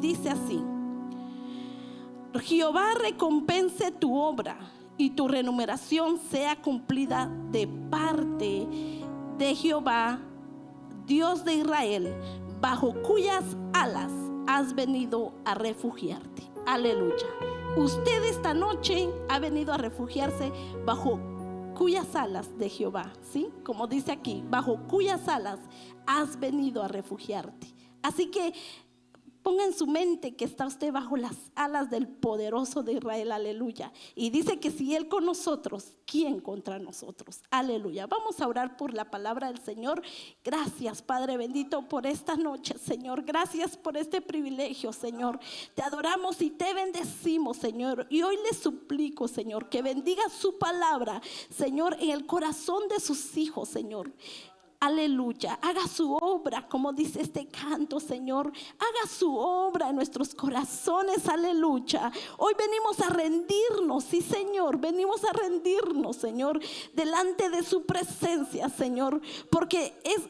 dice así: Jehová recompense tu obra y tu remuneración sea cumplida de parte de Jehová, Dios de Israel, bajo cuyas alas has venido a refugiarte. Aleluya. Usted esta noche ha venido a refugiarse bajo cuyas alas de Jehová, ¿sí? Como dice aquí, bajo cuyas alas has venido a refugiarte. Así que ponga en su mente que está usted bajo las alas del poderoso de Israel, aleluya. Y dice que si Él con nosotros, ¿quién contra nosotros? Aleluya. Vamos a orar por la palabra del Señor. Gracias, Padre bendito, por esta noche, Señor. Gracias por este privilegio, Señor. Te adoramos y te bendecimos, Señor. Y hoy le suplico, Señor, que bendiga su palabra, Señor, en el corazón de sus hijos, Señor. Aleluya, haga su obra, como dice este canto, Señor. Haga su obra en nuestros corazones, aleluya. Hoy venimos a rendirnos, sí, Señor. Venimos a rendirnos, Señor, delante de su presencia, Señor, porque es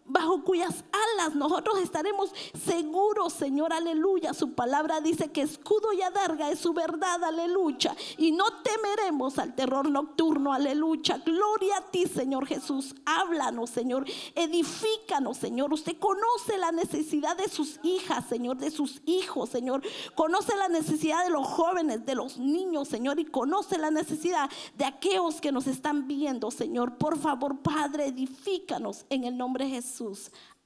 bajo cuyas alas nosotros estaremos seguros, Señor, aleluya. Su palabra dice que escudo y adarga es su verdad, aleluya. Y no temeremos al terror nocturno, aleluya. Gloria a ti, Señor Jesús. Háblanos, Señor, edifícanos, Señor. Usted conoce la necesidad de sus hijas, Señor, de sus hijos, Señor. Conoce la necesidad de los jóvenes, de los niños, Señor, y conoce la necesidad de aquellos que nos están viendo, Señor. Por favor, Padre, edifícanos en el nombre de Jesús.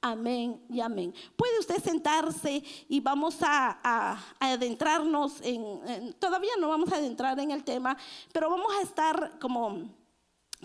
Amén y amén. Puede usted sentarse y vamos a adentrarnos todavía no vamos a adentrar en el tema, pero vamos a estar como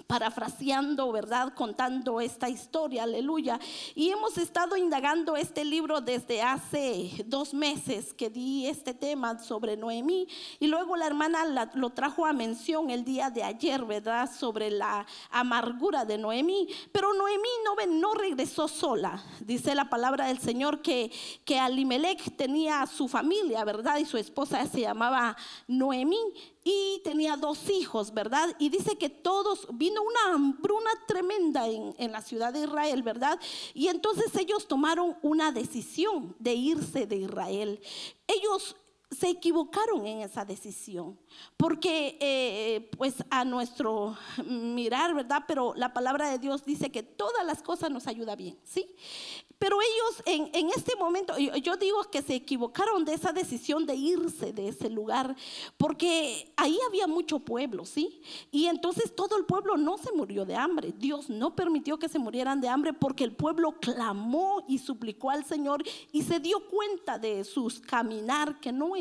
parafraseando, ¿verdad? Contando esta historia, aleluya. Y hemos estado indagando este libro desde hace 2 meses que di este tema sobre Noemí, y luego la hermana lo trajo a mención el día de ayer, ¿verdad? Sobre la amargura de Noemí. Pero Noemí no regresó sola. Dice la palabra del Señor que Elimelech tenía su familia, ¿verdad? Y su esposa se llamaba Noemí y tenía 2 hijos, ¿verdad? Y dice que vino una hambruna tremenda en la ciudad de Israel, ¿verdad? Y entonces ellos tomaron una decisión de irse de Israel. Ellos se equivocaron en esa decisión, porque pues a nuestro mirar, ¿verdad? Pero la palabra de Dios dice que todas las cosas nos ayudan bien, ¿sí? Pero ellos en este momento, yo digo que se equivocaron de esa decisión de irse de ese lugar, porque ahí había mucho pueblo, ¿sí? Y entonces todo el pueblo no se murió de hambre. Dios no permitió que se murieran de hambre, porque el pueblo clamó y suplicó al Señor y se dio cuenta de sus caminar que no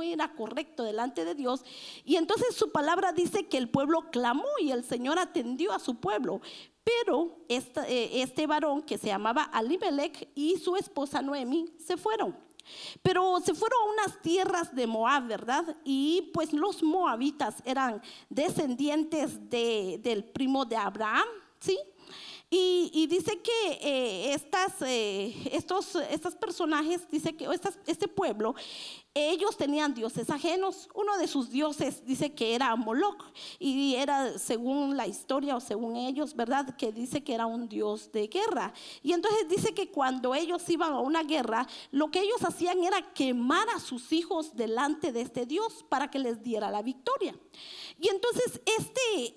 era correcto delante de Dios. Y entonces su palabra dice que el pueblo clamó y el Señor atendió a su pueblo. Pero este varón que se llamaba Elimelech y su esposa Noemí se fueron. Pero se fueron a unas tierras de Moab, ¿verdad? Y pues los moabitas eran descendientes del primo de Abraham, ¿sí? Y dice que estos personajes, dice que este pueblo, ellos tenían dioses ajenos. Uno de sus dioses dice que era Moloch, y era, según la historia o según ellos, ¿verdad? Que dice que era un dios de guerra. Y entonces dice que cuando ellos iban a una guerra, lo que ellos hacían era quemar a sus hijos delante de este dios para que les diera la victoria. Y entonces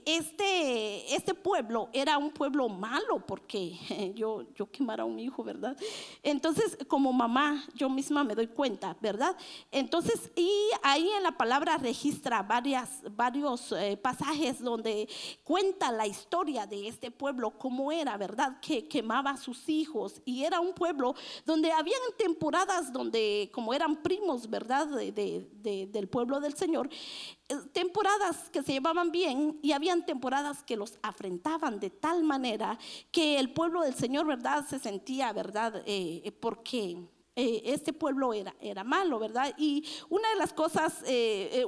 este pueblo era un pueblo malo, porque yo quemara a un hijo, ¿verdad? Entonces, como mamá, yo misma me doy cuenta, ¿verdad? Entonces, y ahí en la palabra registra varios pasajes donde cuenta la historia de este pueblo, cómo era, ¿verdad? Que quemaba a sus hijos, y era un pueblo donde habían temporadas donde, como eran primos, ¿verdad? Del pueblo del Señor, temporadas que se llevaban bien, y habían temporadas que los afrentaban de tal manera que el pueblo del Señor, ¿verdad? Se sentía, ¿verdad? Porque este pueblo era malo, ¿verdad? Y una de las cosas,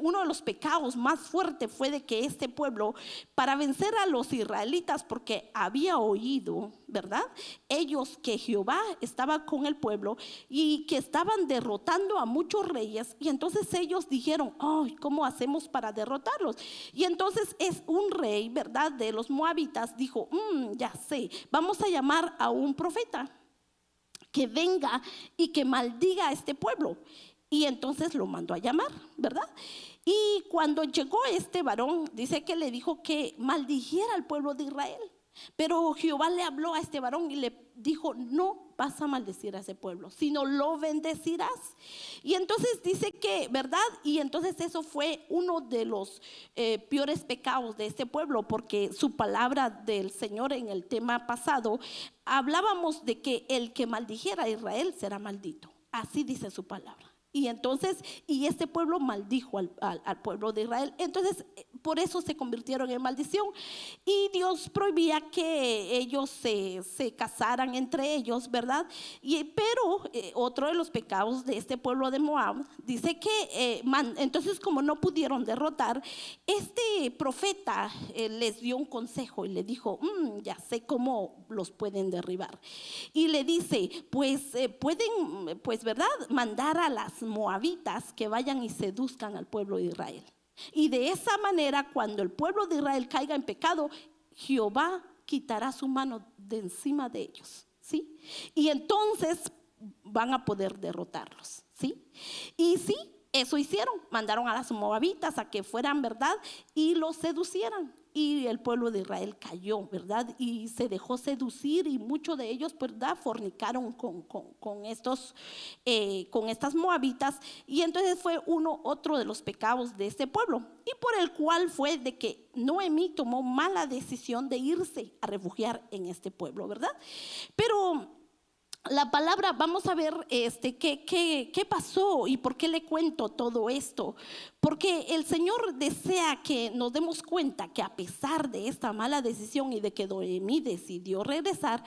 uno de los pecados más fuertes fue de que este pueblo, para vencer a los israelitas, porque había oído, ¿verdad? Ellos que Jehová estaba con el pueblo y que estaban derrotando a muchos reyes, y entonces ellos dijeron: oh, ¿cómo hacemos para derrotarlos? Y entonces es un rey, ¿verdad? De los moabitas dijo: ya sé, vamos a llamar a un profeta que venga y que maldiga a este pueblo. Y entonces lo mandó a llamar, ¿verdad? Y cuando llegó este varón, dice que le dijo que maldijera al pueblo de Israel. Pero Jehová le habló a este varón y le dijo: no vas a maldecir a ese pueblo, sino lo bendecirás. Y entonces dice que, ¿verdad? Y entonces eso fue uno de los peores pecados de este pueblo, porque su palabra del Señor en el tema pasado hablábamos de que el que maldijera a Israel será maldito. Así dice su palabra. Y entonces, y este pueblo maldijo al pueblo de Israel. Entonces, por eso se convirtieron en maldición. Y Dios prohibía que ellos se casaran entre ellos, ¿verdad? Pero otro de los pecados de este pueblo de Moab, dice que entonces, como no pudieron derrotar, este profeta les dio un consejo y le dijo: ya sé cómo los pueden derribar. Y le dice: pues pueden, pues, ¿verdad?, mandar a las moabitas que vayan y seduzcan al pueblo de Israel. Y de esa manera, cuando el pueblo de Israel caiga en pecado, Jehová quitará su mano de encima de ellos, ¿sí? Y entonces van a poder derrotarlos, ¿sí? Y sí, eso hicieron. Mandaron a las moabitas a que fueran, ¿verdad?, y los seducieran. Y el pueblo de Israel cayó, ¿verdad? Y se dejó seducir, y muchos de ellos, ¿verdad?, fornicaron con estas moabitas. Y entonces fue otro de los pecados de este pueblo, y por el cual fue de que Noemí tomó mala decisión de irse a refugiar en este pueblo, ¿verdad? Pero la palabra, vamos a ver qué pasó y por qué le cuento todo esto. Porque el Señor desea que nos demos cuenta que a pesar de esta mala decisión y de que Noemí decidió regresar,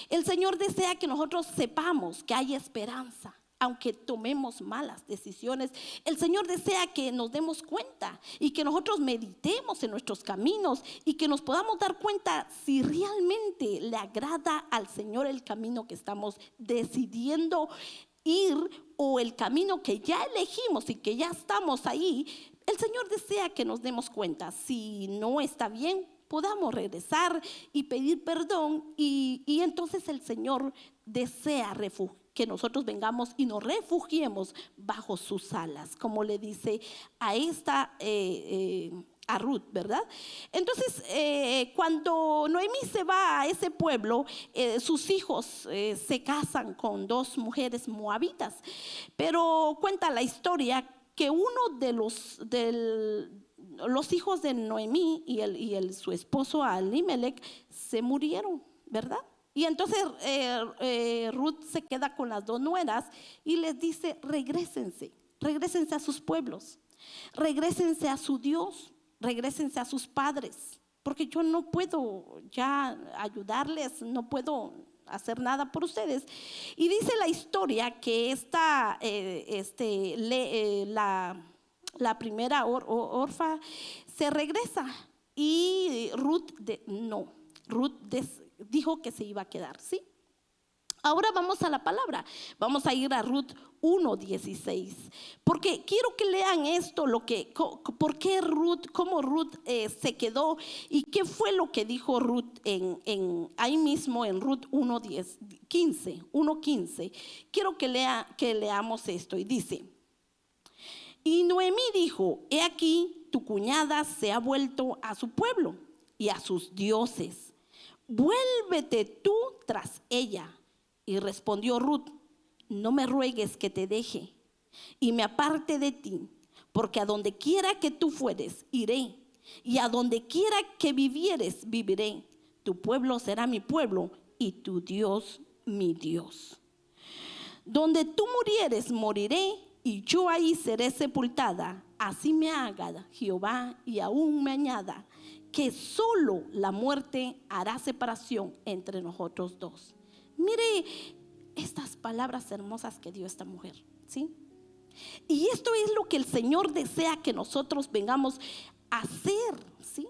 el Señor desea que nosotros sepamos que hay esperanza. Aunque tomemos malas decisiones, el Señor desea que nos demos cuenta y que nosotros meditemos en nuestros caminos y que nos podamos dar cuenta si realmente le agrada al Señor el camino que estamos decidiendo ir, o el camino que ya elegimos y que ya estamos ahí. El Señor desea que nos demos cuenta. Si no está bien, podamos regresar y pedir perdón, y entonces el Señor desea que nosotros vengamos y nos refugiemos bajo sus alas, como le dice a Ruth, ¿verdad? Entonces, cuando Noemí se va a ese pueblo, sus hijos se casan con dos mujeres moabitas. Pero cuenta la historia que uno de los hijos de Noemí y su esposo Elimelech se murieron, ¿verdad? Y entonces Ruth se queda con las dos nueras y les dice: regrésense a sus pueblos, regrésense a su Dios, regrésense a sus padres, porque yo no puedo ya ayudarles, no puedo hacer nada por ustedes. Y dice la historia que la primera Orfa se regresa, y Ruth dijo que se iba a quedar, ¿sí? Ahora vamos a la palabra. Vamos a ir a Ruth 1:16, porque quiero que lean esto, por qué Ruth, cómo Ruth se quedó y qué fue lo que dijo Ruth ahí mismo en Ruth 1:15. Quiero que leamos esto, y dice: y Noemí dijo: he aquí, tu cuñada se ha vuelto a su pueblo y a sus dioses. Vuélvete tú tras ella. Y respondió Ruth: no me ruegues que te deje y me aparte de ti, porque a donde quiera que tú fueres, iré, y a donde quiera que vivieres, viviré. Tu pueblo será mi pueblo y tu Dios mi Dios. Donde tú murieres, moriré, y yo ahí seré sepultada. Así me haga Jehová, y aún me añada, que solo la muerte hará separación entre nosotros dos. Mire estas palabras hermosas que dio esta mujer, ¿sí? Y esto es lo que el Señor desea que nosotros vengamos a hacer, ¿sí?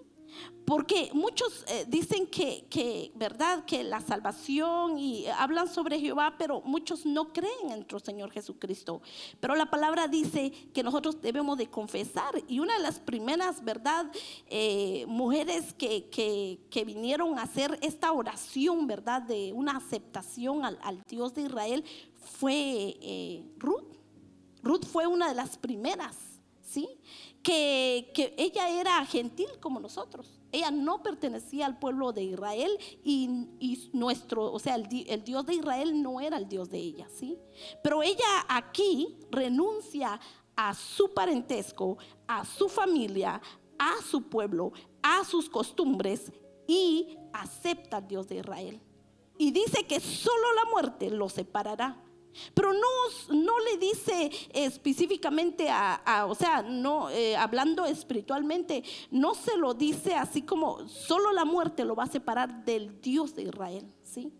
Porque muchos dicen que, ¿verdad? Que la salvación y hablan sobre Jehová, pero muchos no creen en nuestro Señor Jesucristo. Pero la palabra dice que nosotros debemos de confesar. Y una de las primeras, ¿verdad? Mujeres que vinieron a hacer esta oración, ¿verdad? De una aceptación al Dios de Israel fue Ruth. Ruth fue una de las primeras, ¿sí? Que ella era gentil como nosotros. Ella no pertenecía al pueblo de Israel y nuestro, o sea, el Dios de Israel no era el Dios de ella, ¿sí? Pero ella aquí renuncia a su parentesco, a su familia, a su pueblo, a sus costumbres y acepta al Dios de Israel. Y dice que solo la muerte lo separará. Pero no le dice específicamente o sea, no hablando espiritualmente, no se lo dice así como solo la muerte lo va a separar del Dios de Israel, ¿sí?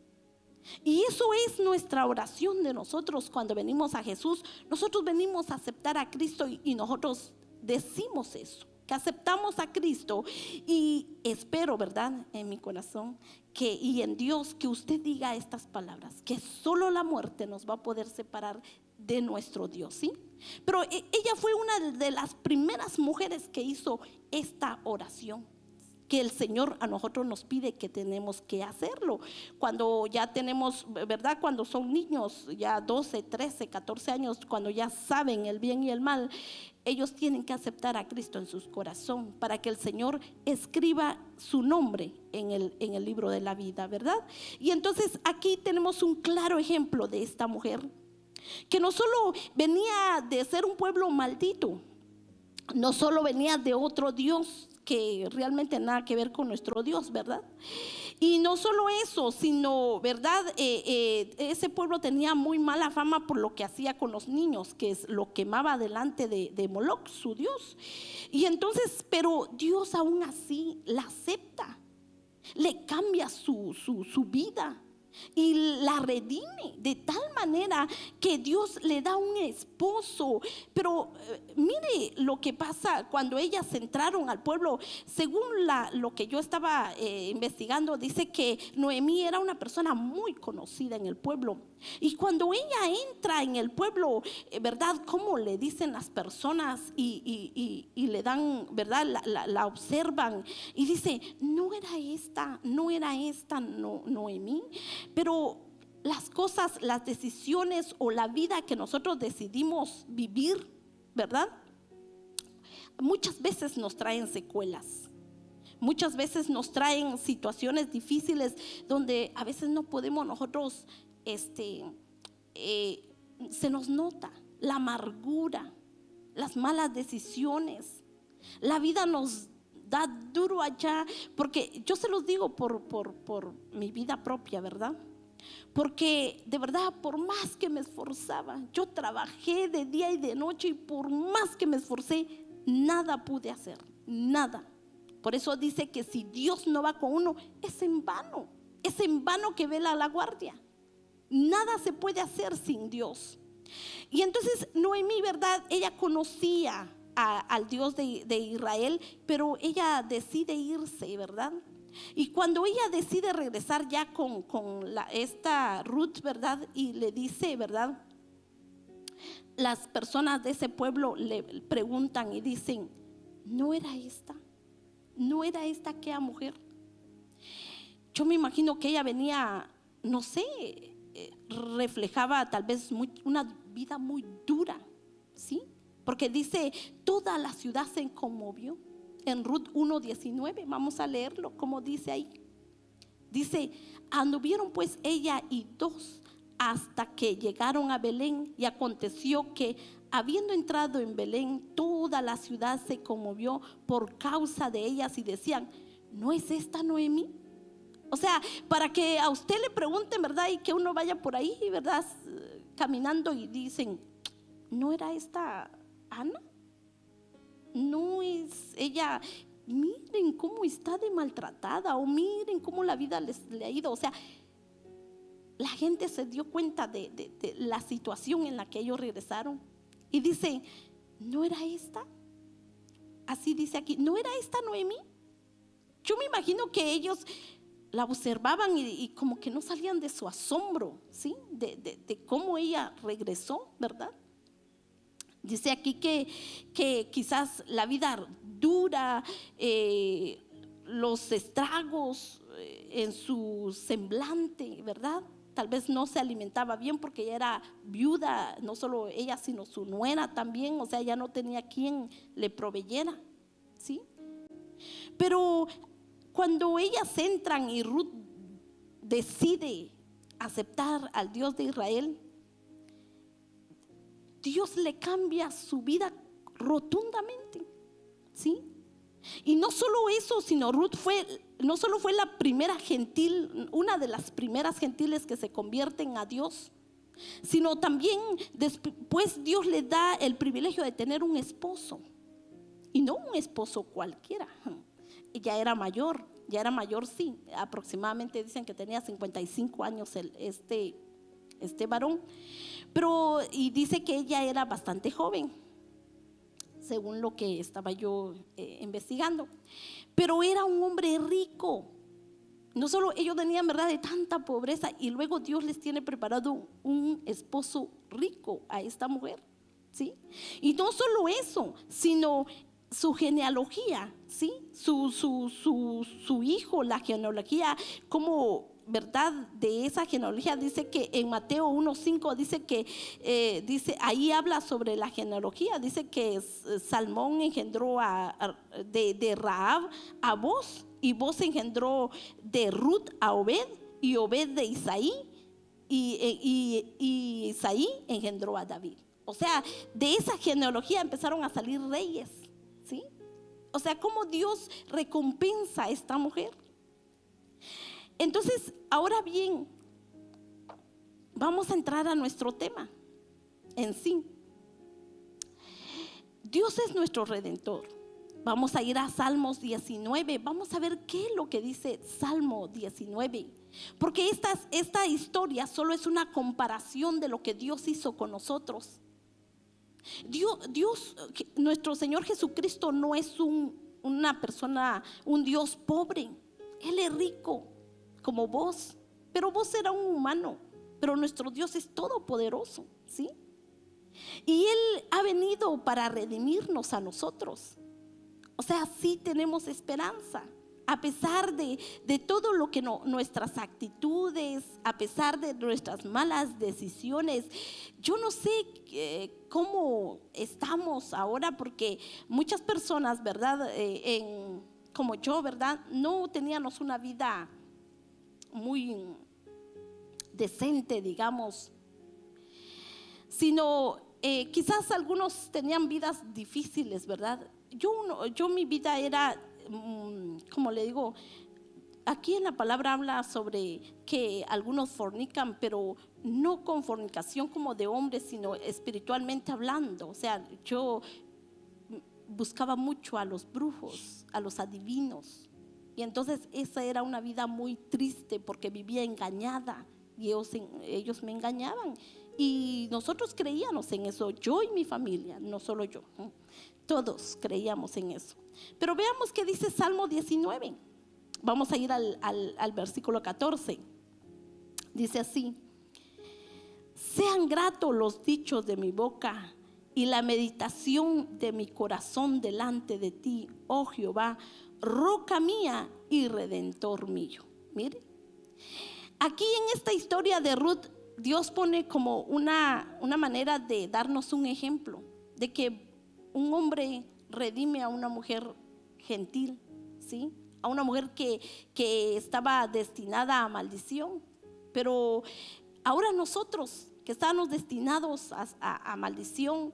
Y eso es nuestra oración de nosotros cuando venimos a Jesús. Nosotros venimos a aceptar a Cristo y nosotros decimos eso, que aceptamos a Cristo. Y espero, ¿verdad? En mi corazón y en Dios, que usted diga estas palabras, que solo la muerte nos va a poder separar de nuestro Dios, ¿sí? Pero ella fue una de las primeras mujeres que hizo esta oración, que el Señor a nosotros nos pide que tenemos que hacerlo. Cuando ya tenemos, ¿verdad? Cuando son niños, ya 12, 13, 14 años, cuando ya saben el bien y el mal, ellos tienen que aceptar a Cristo en su corazón para que el Señor escriba su nombre en el libro de la vida, ¿verdad? Y entonces aquí tenemos un claro ejemplo de esta mujer, que no solo venía de ser un pueblo maldito, no solo venía de otro Dios que realmente nada que ver con nuestro Dios, ¿verdad? Y no solo eso, sino, ¿verdad? Ese pueblo tenía muy mala fama por lo que hacía con los niños, que lo quemaba delante de Moloch, su Dios. Y entonces, pero Dios aún así la acepta, le cambia su vida y la redime de tal manera que Dios le da un esposo. Pero mire lo que pasa cuando ellas entraron al pueblo. Según lo que yo estaba investigando, dice que Noemí era una persona muy conocida en el pueblo. Y cuando ella entra en el pueblo, ¿verdad? Como le dicen las personas y le dan, ¿verdad? La observan y dice, no era esta Noemí. Pero las cosas, las decisiones o la vida que nosotros decidimos vivir, ¿verdad? Muchas veces nos traen secuelas. Muchas veces nos traen situaciones difíciles donde a veces no podemos nosotros, se nos nota la amargura, las malas decisiones. La vida nos da duro allá, porque yo se los digo por mi vida propia, ¿verdad? Porque de verdad, por más que me esforzaba, yo trabajé de día y de noche y por más que me esforcé, nada pude hacer, nada. Por eso dice que si Dios no va con uno, es en vano que vela la guardia. Nada se puede hacer sin Dios. Y entonces Noemí, ¿verdad? Ella conocía al Dios de Israel, pero ella decide irse, ¿verdad? Y cuando ella decide regresar ya con esta Ruth, ¿verdad? Y le dice, ¿verdad? Las personas de ese pueblo le preguntan y dicen, ¿no era esta aquella mujer? Yo me imagino que ella venía, no sé, reflejaba tal vez una vida muy dura, ¿sí? Porque dice, toda la ciudad se conmovió. En Ruth 1:19, vamos a leerlo, como dice ahí. Dice, anduvieron pues ella y dos hasta que llegaron a Belén, y aconteció que habiendo entrado en Belén, toda la ciudad se conmovió por causa de ellas y decían, ¿no es esta Noemí? O sea, para que a usted le pregunten, ¿verdad? Y que uno vaya por ahí, ¿verdad? Caminando y dicen, ¿no era esta Ana? No es ella. Miren cómo está de maltratada, o miren cómo la vida le ha ido. O sea, la gente se dio cuenta de la situación en la que ellos regresaron y dice, ¿no era esta? Así dice aquí, ¿no era esta Noemí? yo me imagino que ellos la observaban y como que no salían de su asombro, ¿sí? De cómo ella regresó, ¿verdad? Dice aquí que quizás la vida dura, los estragos en su semblante, ¿verdad? Tal vez no se alimentaba bien porque ella era viuda, no solo ella, sino su nuera también, o sea, ya no tenía quien le proveyera, ¿sí? Pero cuando ellas entran y Ruth decide aceptar al Dios de Israel, Dios le cambia su vida rotundamente, ¿sí? Y no solo eso, sino Ruth no solo fue la primera gentil, una de las primeras gentiles que se convierten a Dios, sino también después Dios le da el privilegio de tener un esposo, y no un esposo cualquiera. Ya era mayor, sí, aproximadamente dicen que tenía 55 años este varón, pero y dice que ella era bastante joven, según lo que estaba yo investigando, pero era un hombre rico. No solo ellos tenían, verdad, de tanta pobreza, y luego Dios les tiene preparado un esposo rico a esta mujer, ¿sí? Y no solo eso, sino su genealogía, ¿sí? Su hijo, la genealogía, como verdad de esa genealogía, dice que en Mateo 1:5 dice que ahí habla sobre la genealogía, dice que Salmón engendró de Rahab a Boz, y Boz engendró de Ruth a Obed, y Obed de Isaí, y Isaí engendró a David. O sea, de esa genealogía empezaron a salir reyes, ¿sí? O sea, cómo Dios recompensa a esta mujer. Entonces, ahora bien, vamos a entrar a nuestro tema en sí. Dios es nuestro redentor. Vamos a ir a Salmos 19. Vamos a ver qué es lo que dice Salmo 19. Porque esta historia solo es una comparación de lo que Dios hizo con nosotros. Dios, nuestro Señor Jesucristo no es una persona, un Dios pobre. Él es rico como vos, pero vos era un humano, pero nuestro Dios es todopoderoso, ¿sí? Y Él ha venido para redimirnos a nosotros. O sea, sí tenemos esperanza. A pesar de todo lo que nuestras actitudes, a pesar de nuestras malas decisiones, yo no sé cómo estamos ahora, porque muchas personas, ¿verdad? Como yo, ¿verdad? No teníamos una vida muy decente, digamos, sino quizás algunos tenían vidas difíciles, ¿verdad? Yo mi vida era, como le digo, aquí en la palabra habla sobre que algunos fornican, pero no con fornicación como de hombres, sino espiritualmente hablando. O sea, yo buscaba mucho a los brujos, a los adivinos, y entonces esa era una vida muy triste porque vivía engañada, y ellos me engañaban, y nosotros creíamos en eso, yo y mi familia, no solo yo, todos creíamos en eso. Pero veamos qué dice Salmo 19. Vamos a ir al versículo 14. Dice así: sean gratos los dichos de mi boca y la meditación de mi corazón delante de ti, oh Jehová, roca mía y redentor mío. Mire, aquí en esta historia de Ruth, Dios pone como una manera de darnos un ejemplo de que un hombre redime a una mujer gentil, ¿sí? A una mujer que estaba destinada a maldición. Pero ahora nosotros que estábamos destinados a maldición,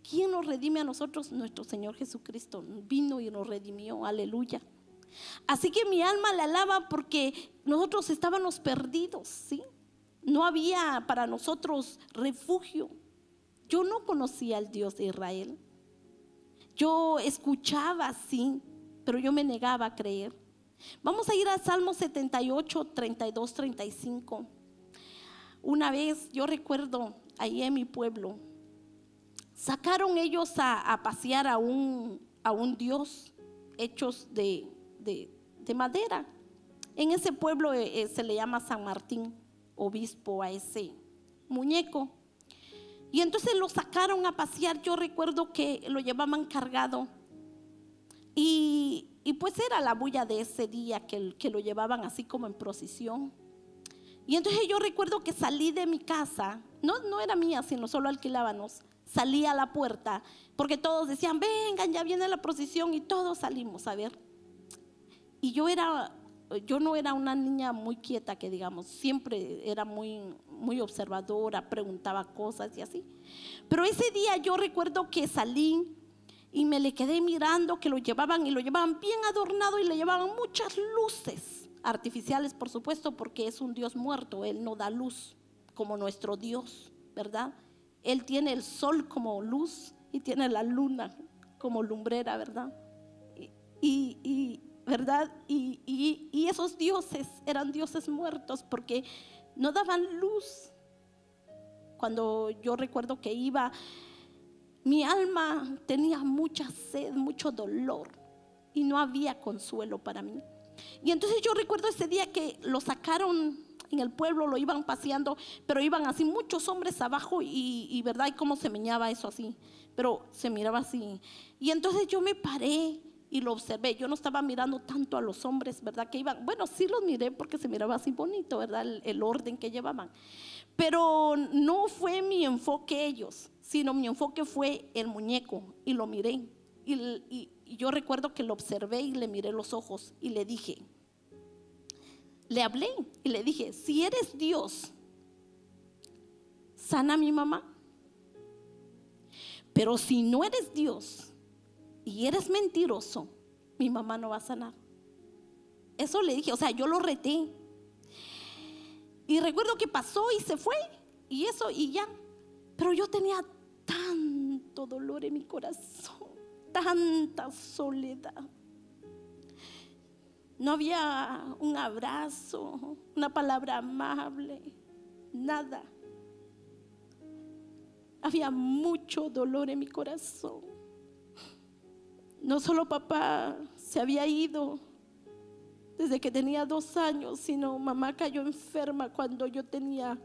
¿quién nos redime a nosotros? Nuestro Señor Jesucristo vino y nos redimió, aleluya. Así que mi alma le alaba porque nosotros estábamos perdidos, ¿sí? No había para nosotros refugio. Yo no conocía al Dios de Israel. Yo escuchaba, sí, pero yo me negaba a creer. Vamos a ir a Salmo 78, 32, 35. Una vez, yo recuerdo, ahí en mi pueblo, sacaron ellos a pasear a un dios hechos de de madera. En ese pueblo se le llama San Martín, obispo, a ese muñeco. Y entonces lo sacaron a pasear. Yo recuerdo que lo llevaban cargado. Y pues era la bulla de ese día que lo llevaban así como en procesión. Y entonces yo recuerdo que salí de mi casa, no era mía, sino solo alquilábamos. Salí a la puerta porque todos decían: vengan, ya viene la procesión, y todos salimos a ver. Y yo no era una niña muy quieta, que digamos, siempre era muy, muy observadora, preguntaba cosas y así. Pero ese día yo recuerdo que salí y me le quedé mirando que lo llevaban, y lo llevaban bien adornado, y le llevaban muchas luces artificiales, por supuesto, porque es un Dios muerto. Él no da luz como nuestro Dios, ¿verdad? Él tiene el sol como luz y tiene la luna como lumbrera, ¿verdad? ¿Verdad? Y esos dioses eran dioses muertos porque no daban luz. Cuando yo recuerdo que iba, mi alma tenía mucha sed, mucho dolor, y no había consuelo para mí. Y entonces yo recuerdo ese día que lo sacaron en el pueblo, lo iban paseando, pero iban así muchos hombres abajo, y verdad, y cómo se meñaba eso así, pero se miraba así. Y entonces yo me paré y lo observé. Yo no estaba mirando tanto a los hombres, ¿verdad? Que iban, bueno, sí los miré porque se miraba así bonito, ¿verdad? El orden que llevaban. Pero no fue mi enfoque ellos, sino mi enfoque fue el muñeco, y lo miré. Y yo recuerdo que lo observé y le miré los ojos y le dije, le hablé y le dije: si eres Dios, sana a mi mamá. Pero si no eres Dios y eres mentiroso, mi mamá no va a sanar. Eso le dije, o sea, yo lo reté. Y recuerdo que pasó y se fue, y eso, y ya. Pero yo tenía tanto dolor en mi corazón, tanta soledad. No había un abrazo, una palabra amable, nada. Había mucho dolor en mi corazón. No solo papá se había ido desde que tenía 2 años, sino mamá cayó enferma cuando yo tenía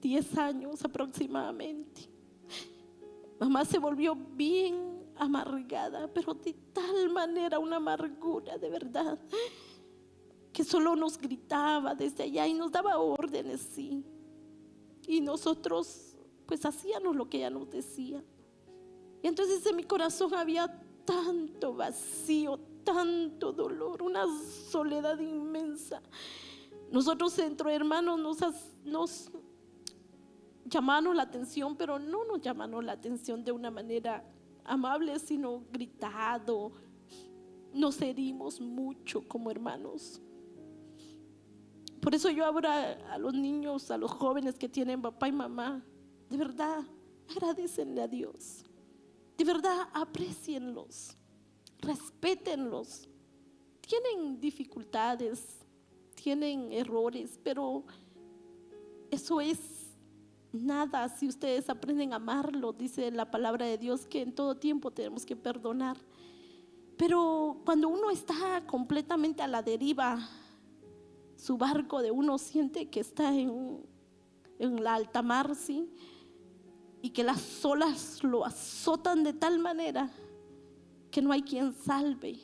10 años aproximadamente. Mamá se volvió bien amargada, pero de tal manera, una amargura de verdad, que solo nos gritaba desde allá y nos daba órdenes, sí. Y nosotros pues hacíamos lo que ella nos decía. Y entonces en mi corazón había tanto vacío, tanto dolor, una soledad inmensa. Nosotros entre hermanos nos llamaron la atención, pero no nos llamaron la atención de una manera amable, sino gritado. Nos herimos mucho como hermanos. Por eso yo ahora a los niños, a los jóvenes que tienen papá y mamá, de verdad, agradécenle a Dios. De verdad, aprécienlos, respétenlos. Tienen dificultades, tienen errores, pero eso es nada si ustedes aprenden a amarlo. Dice la palabra de Dios que en todo tiempo tenemos que perdonar. Pero cuando uno está completamente a la deriva, su barco de uno siente que está en la alta mar, ¿sí? Y que las olas lo azotan de tal manera que no hay quien salve.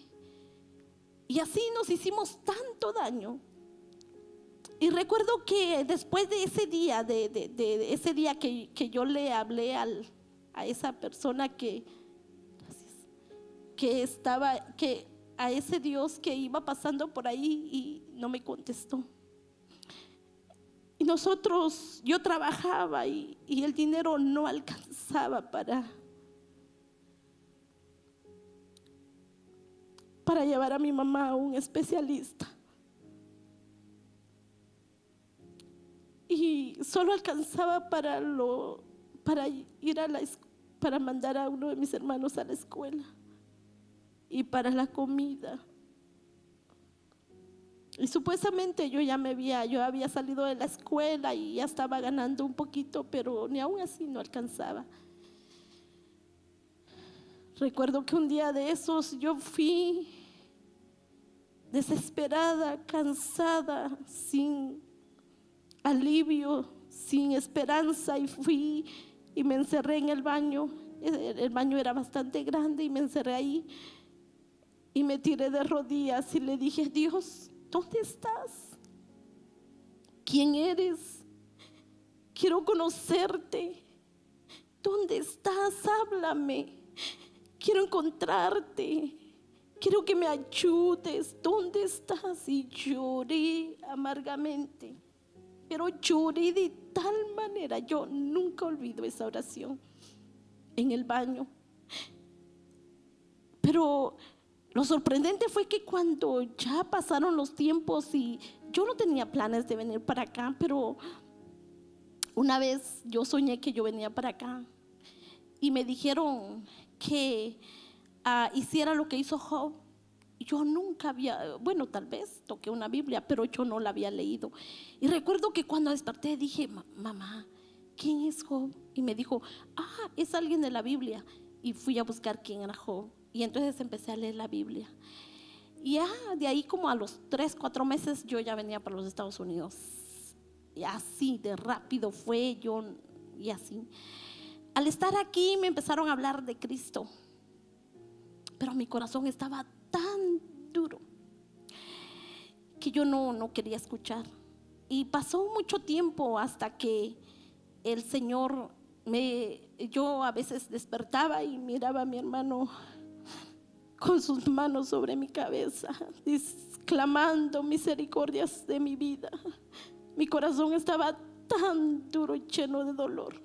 Y así nos hicimos tanto daño. Y recuerdo que después de ese día, de ese día que yo le hablé a esa persona que a ese Dios que iba pasando por ahí, y no me contestó. Y yo trabajaba y el dinero no alcanzaba para llevar a mi mamá a un especialista. Y solo alcanzaba para ir para mandar a uno de mis hermanos a la escuela y para la comida. Y supuestamente yo había salido de la escuela y ya estaba ganando un poquito, pero ni aún así no alcanzaba. Recuerdo que un día de esos yo fui desesperada, cansada, sin alivio, sin esperanza, y fui y me encerré en el baño. El baño era bastante grande y me encerré ahí y me tiré de rodillas y le dije: Dios, ¿dónde estás? ¿Quién eres? Quiero conocerte. ¿Dónde estás? Háblame. Quiero encontrarte. Quiero que me ayudes. ¿Dónde estás? Y lloré amargamente, pero lloré de tal manera. Yo nunca olvido esa oración en el baño. Pero lo sorprendente fue que cuando ya pasaron los tiempos y yo no tenía planes de venir para acá, pero una vez yo soñé que yo venía para acá y me dijeron que hiciera lo que hizo Job. Yo nunca había, bueno, tal vez toqué una Biblia, pero yo no la había leído. Y recuerdo que cuando desperté dije: mamá, ¿quién es Job? Y me dijo: es alguien de la Biblia. Y fui a buscar quién era Job. Y entonces empecé a leer la Biblia. Y de ahí, como a los 3-4 meses, yo ya venía para los Estados Unidos. Y así de rápido fue yo. Y así, al estar aquí, me empezaron a hablar de Cristo, pero mi corazón estaba tan duro que yo no quería escuchar. Y pasó mucho tiempo hasta que el Señor yo a veces despertaba y miraba a mi hermano con sus manos sobre mi cabeza, clamando misericordias de mi vida. Mi corazón estaba tan duro y lleno de dolor,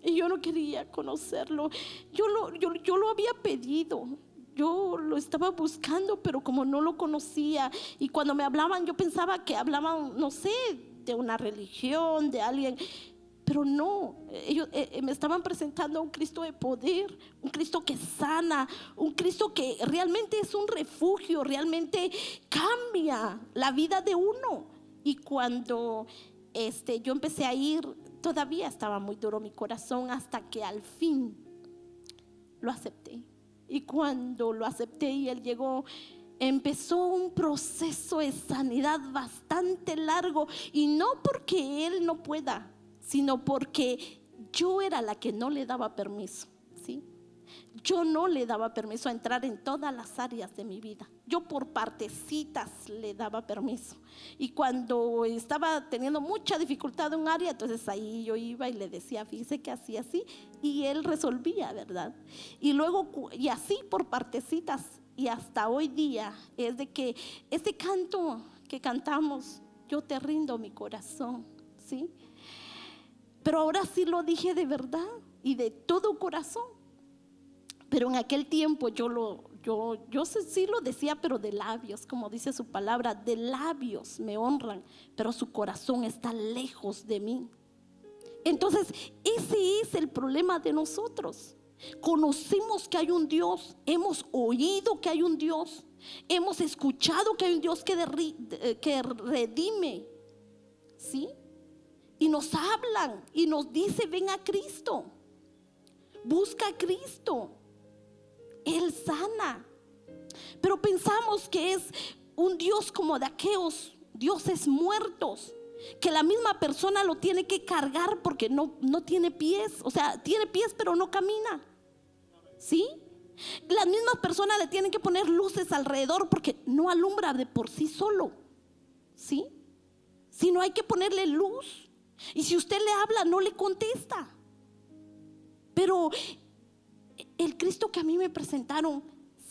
y yo no quería conocerlo. Yo lo había pedido, yo lo estaba buscando, pero como no lo conocía, y cuando me hablaban yo pensaba que hablaban, no sé, de una religión, de alguien. Pero no, ellos me estaban presentando a un Cristo de poder, un Cristo que sana, un Cristo que realmente es un refugio, realmente cambia la vida de uno. Y cuando yo empecé a ir, todavía estaba muy duro mi corazón, hasta que al fin lo acepté. Y cuando lo acepté y Él llegó, empezó un proceso de sanidad bastante largo. Y no porque Él no pueda, sino porque yo era la que no le daba permiso, ¿sí? Yo no le daba permiso a entrar en todas las áreas de mi vida. Yo por partecitas le daba permiso. Y cuando estaba teniendo mucha dificultad en un área, entonces ahí yo iba y le decía: fíjese que así, así. Y Él resolvía, ¿verdad? Y luego, y así por partecitas. Y hasta hoy día es de que este canto que cantamos, yo te rindo mi corazón, ¿sí? Pero ahora sí lo dije de verdad y de todo corazón. Pero en aquel tiempo yo sí lo decía, pero de labios, como dice su palabra, de labios me honran, pero su corazón está lejos de mí. Entonces ese es el problema de nosotros. Conocemos que hay un Dios, hemos oído que hay un Dios, hemos escuchado que hay un Dios que redime, ¿sí? Y nos hablan y nos dice: ven a Cristo, busca a Cristo, Él sana. Pero pensamos que es un Dios como de aquellos dioses muertos, que la misma persona lo tiene que cargar porque no tiene pies. O sea, tiene pies pero no camina, ¿sí? Las mismas personas le tienen que poner luces alrededor porque no alumbra de por sí solo, ¿sí? Sino hay que ponerle luz. Y si usted le habla, no le contesta. Pero el Cristo que a mí me presentaron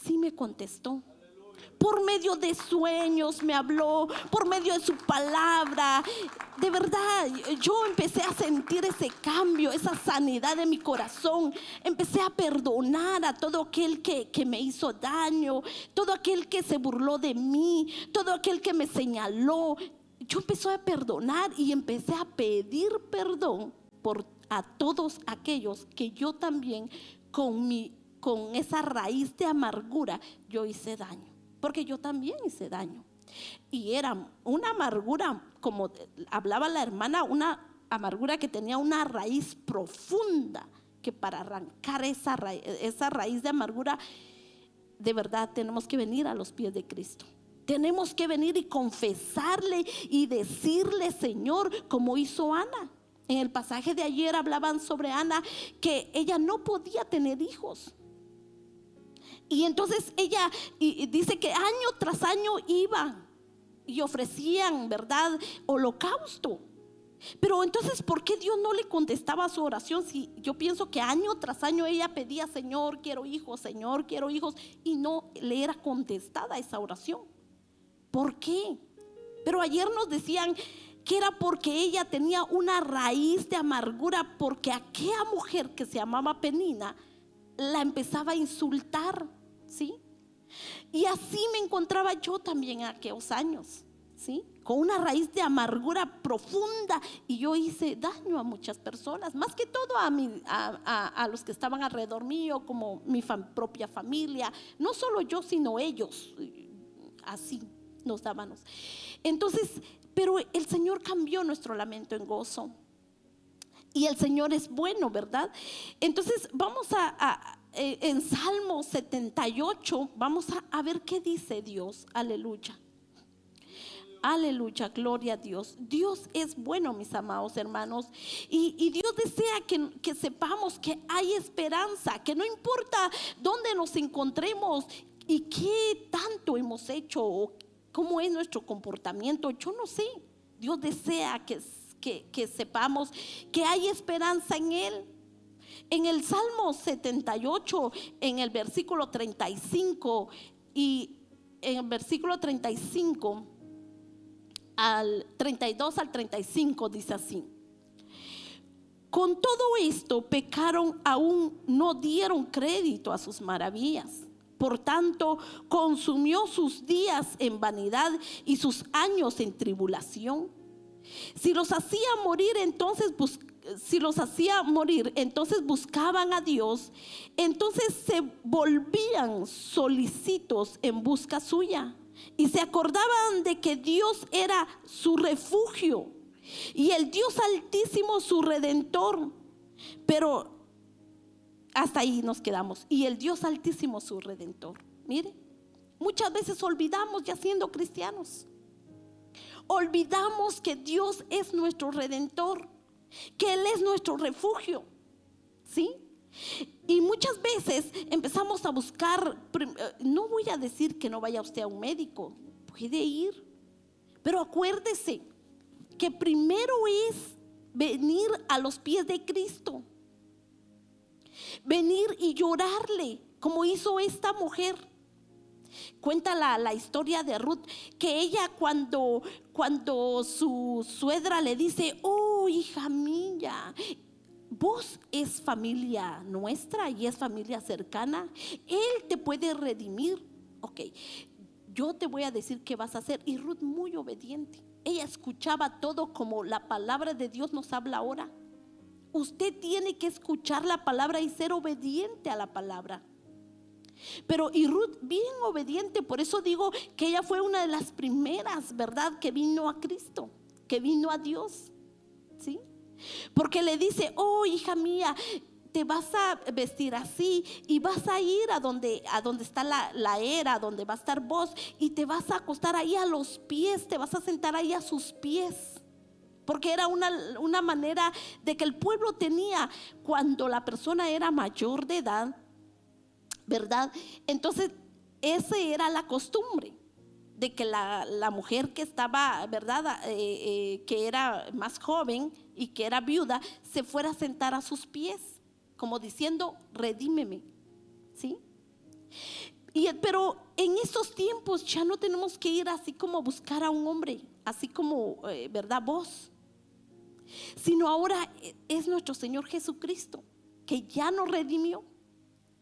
sí me contestó. Por medio de sueños me habló, por medio de su palabra. De verdad, yo empecé a sentir ese cambio, esa sanidad de mi corazón. Empecé a perdonar a todo aquel que me hizo daño, todo aquel que se burló de mí, todo aquel que me señaló. Yo empecé a perdonar y empecé a pedir perdón a todos aquellos que yo también con esa raíz de amargura yo hice daño, porque yo también hice daño. Y era una amargura, como hablaba la hermana, una amargura que tenía una raíz profunda, que para arrancar esa raíz de amargura de verdad tenemos que venir a los pies de Cristo. Tenemos que venir y confesarle y decirle, Señor, como hizo Ana. En el pasaje de ayer hablaban sobre Ana, que ella no podía tener hijos. Y entonces ella dice que año tras año iban y ofrecían, ¿verdad?, holocausto. Pero entonces, ¿por qué Dios no le contestaba su oración? Si yo pienso que año tras año ella pedía, Señor, quiero hijos, Señor, quiero hijos, y no le era contestada esa oración. ¿Por qué? Pero ayer nos decían que era porque ella tenía una raíz de amargura, porque aquella mujer que se llamaba Penina la empezaba a insultar, ¿sí? Y así me encontraba yo también en aquellos años, ¿sí? Con una raíz de amargura profunda, y yo hice daño a muchas personas, más que todo a los que estaban alrededor mío, como mi propia familia. No solo yo, sino ellos. Así nos dábamos. Entonces, pero el Señor cambió nuestro lamento en gozo, y el Señor es bueno, ¿verdad? Entonces vamos en Salmo 78, vamos a ver qué dice Dios. Aleluya. Aleluya, gloria a Dios. Dios es bueno, mis amados hermanos, y Dios desea que sepamos que hay esperanza, que no importa dónde nos encontremos y qué tanto hemos hecho o cómo es nuestro comportamiento, yo no sé. Dios desea que sepamos que hay esperanza en Él. En el Salmo 78, en el versículo 35, y en el versículo 35 al 32 al 35 dice así: con todo esto pecaron, aún no dieron crédito a sus maravillas. Por tanto, consumió sus días en vanidad y sus años en tribulación. Si los hacía morir, entonces buscaban a Dios, entonces se volvían solícitos en busca suya, y se acordaban de que Dios era su refugio y el Dios Altísimo su redentor. Pero hasta ahí nos quedamos. Y el Dios Altísimo su redentor. Mire, muchas veces olvidamos, ya siendo cristianos, olvidamos que Dios es nuestro redentor, que Él es nuestro refugio, ¿sí? Y muchas veces empezamos a buscar. No voy a decir que no vaya usted a un médico, puede ir, pero acuérdese que primero es venir a los pies de Cristo, venir y llorarle, como hizo esta mujer. Cuenta la historia de Ruth, que ella cuando su suegra le dice: oh, hija mía, vos es familia nuestra y es familia cercana, Él te puede redimir. Ok, yo te voy a decir qué vas a hacer. Y Ruth, muy obediente, ella escuchaba todo como la palabra de Dios nos habla ahora. Usted tiene que escuchar la palabra y ser obediente a la palabra. Pero y Ruth, bien obediente, por eso digo que ella fue una de las primeras, ¿verdad?, que vino a Cristo, que vino a Dios, ¿sí? Porque le dice: oh, hija mía, te vas a vestir así y vas a ir a donde está la era, donde va a estar vos, y te vas a acostar ahí a los pies, te vas a sentar ahí a sus pies. Porque era una manera de que el pueblo tenía cuando la persona era mayor de edad, ¿verdad? Entonces esa era la costumbre, de que la mujer que estaba, ¿verdad?, que era más joven y que era viuda, se fuera a sentar a sus pies, como diciendo: redímeme, ¿sí? Pero en estos tiempos ya no tenemos que ir así como buscar a un hombre, así como, ¿verdad?, vos, sino ahora es nuestro Señor Jesucristo, que ya nos redimió,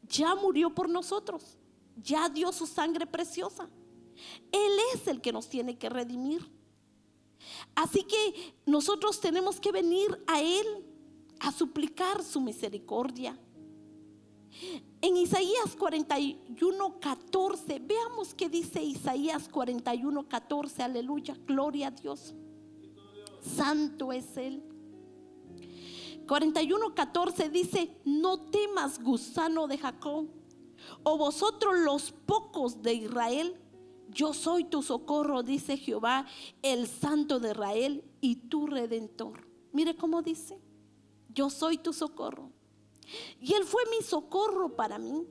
ya murió por nosotros, ya dio su sangre preciosa. Él es el que nos tiene que redimir. Así que nosotros tenemos que venir a Él a suplicar su misericordia. En Isaías 41:14, veamos qué dice Isaías 41:14. Aleluya, gloria a Dios. Santo es Él. 41:14 dice: no temas, gusano de Jacob, O vosotros los pocos de Israel, yo soy tu socorro, dice Jehová, el Santo de Israel y tu Redentor. Mire cómo dice, yo soy tu socorro. Y Él fue mi socorro para mí.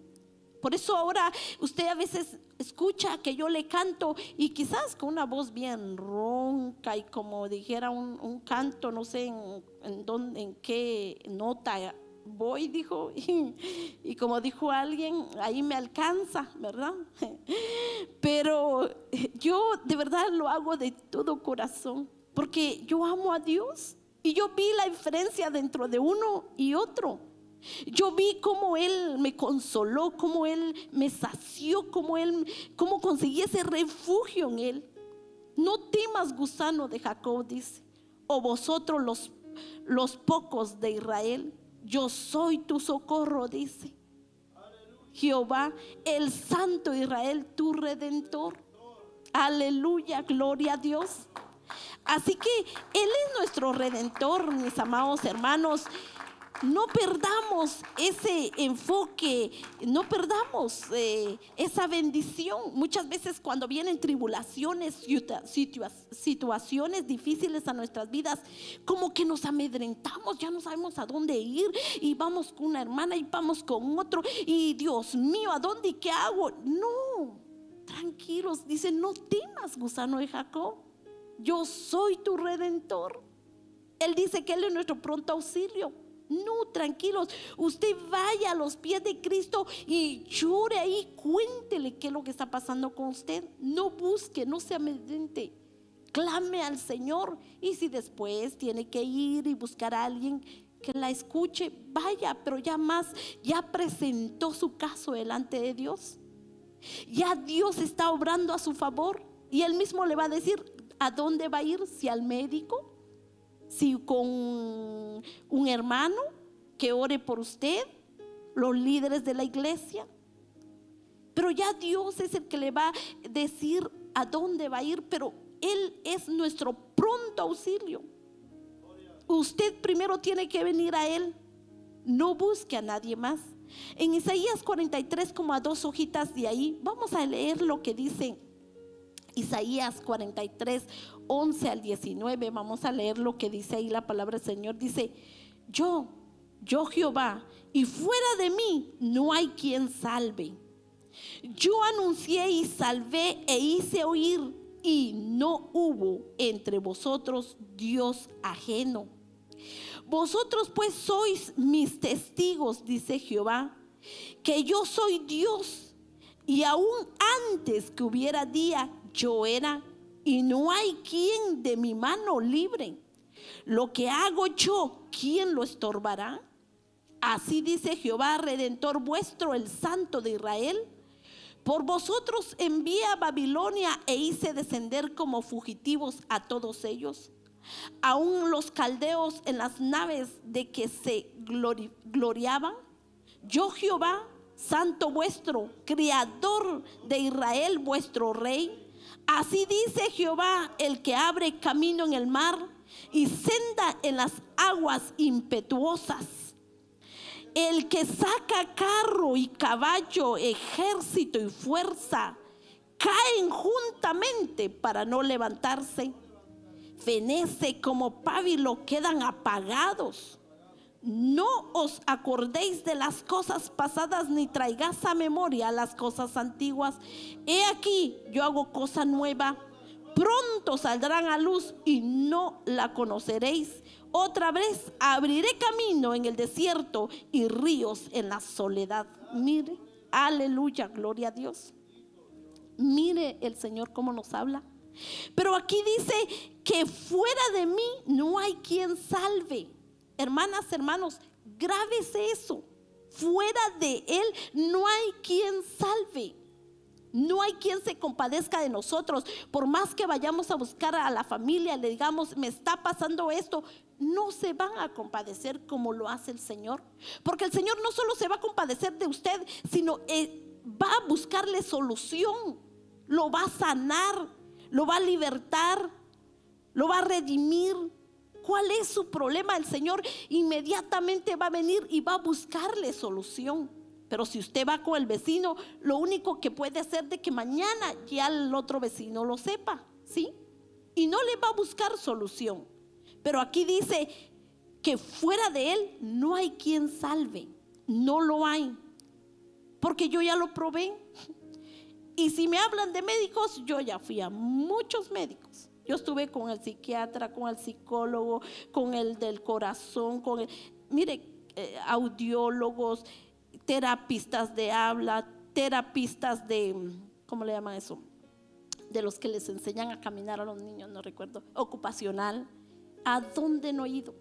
Por eso ahora usted a veces escucha que yo le canto y quizás con una voz bien ronca y como dijera un canto, no sé en qué nota voy, dijo, y como dijo alguien, ahí me alcanza, ¿verdad? Pero yo de verdad lo hago de todo corazón, porque yo amo a Dios y yo vi la diferencia dentro de uno y otro. Yo vi cómo Él me consoló, cómo Él me sació, cómo conseguí ese refugio en Él. No temas, gusano de Jacob, dice, o vosotros los pocos de Israel, yo soy tu socorro, dice Jehová, el Santo de Israel, tu Redentor. Aleluya, gloria a Dios. Así que Él es nuestro Redentor, mis amados hermanos. No perdamos ese enfoque, no perdamos esa bendición. Muchas veces cuando vienen tribulaciones, situaciones difíciles a nuestras vidas, como que nos amedrentamos, ya no sabemos a dónde ir y vamos con una hermana y vamos con otro y Dios mío, ¿a dónde y qué hago? No, tranquilos, dice, no temas, gusano de Jacob, yo soy tu Redentor. Él dice que Él es nuestro pronto auxilio. No, tranquilos, usted vaya a los pies de Cristo y llore ahí, cuéntele qué es lo que está pasando con usted. No busque, no se amedrente, clame al Señor. Y si después tiene que ir y buscar a alguien que la escuche, vaya, pero ya presentó su caso delante de Dios. Ya Dios está obrando a su favor y Él mismo le va a decir a dónde va a ir, si al médico, si con un hermano que ore por usted, los líderes de la iglesia. Pero ya Dios es el que le va a decir a dónde va a ir, pero Él es nuestro pronto auxilio. Usted primero tiene que venir a Él, no busque a nadie más. En Isaías 43, como a 2 hojitas de ahí, vamos a leer lo que dice Isaías 43, 11 al 19. Vamos a leer lo que dice ahí la palabra del Señor. Dice, yo Jehová, y fuera de mí no hay quien salve. Yo anuncié y salvé e hice oír, y no hubo entre vosotros Dios ajeno. Vosotros pues sois mis testigos, dice Jehová, que yo soy Dios, y aún antes que hubiera día, yo era, y no hay quien de mi mano libre. Lo que hago yo, ¿quién lo estorbará? Así dice Jehová, Redentor vuestro, el Santo de Israel. Por vosotros envié a Babilonia e hice descender como fugitivos a todos ellos, aún los caldeos en las naves de que se gloriaban. Yo Jehová, Santo vuestro, Criador de Israel, vuestro Rey. Así dice Jehová, el que abre camino en el mar y senda en las aguas impetuosas, el que saca carro y caballo, ejército y fuerza, caen juntamente para no levantarse. Fenece como pábilo, quedan apagados. No os acordéis de las cosas pasadas, ni traigáis a memoria las cosas antiguas. He aquí, yo hago cosa nueva, pronto saldrán a luz y no la conoceréis. Otra vez abriré camino en el desierto y ríos en la soledad. Mire, aleluya, gloria a Dios. Mire el Señor cómo nos habla. Pero aquí dice que fuera de mí no hay quien salve. Hermanas, hermanos, grábese eso. Fuera de Él no hay quien salve. No hay quien se compadezca de nosotros. Por más que vayamos a buscar a la familia, le digamos, me está pasando esto, no se van a compadecer como lo hace el Señor. Porque el Señor no solo se va a compadecer de usted, sino va a buscarle solución. Lo va a sanar, lo va a libertar, lo va a redimir. ¿Cuál es su problema? El Señor inmediatamente va a venir y va a buscarle solución. Pero si usted va con el vecino, lo único que puede hacer de que mañana ya el otro vecino lo sepa, ¿sí? Y no le va a buscar solución. Pero aquí dice que fuera de él no hay quien salve. No lo hay. Porque yo ya lo probé. Y si me hablan de médicos, yo ya fui a muchos médicos. Yo estuve con el psiquiatra, con el psicólogo, con el del corazón, audiólogos, terapistas de habla, terapistas de, ¿cómo le llaman eso? De los que les enseñan a caminar a los niños, no recuerdo, ocupacional. ¿A dónde no he ido?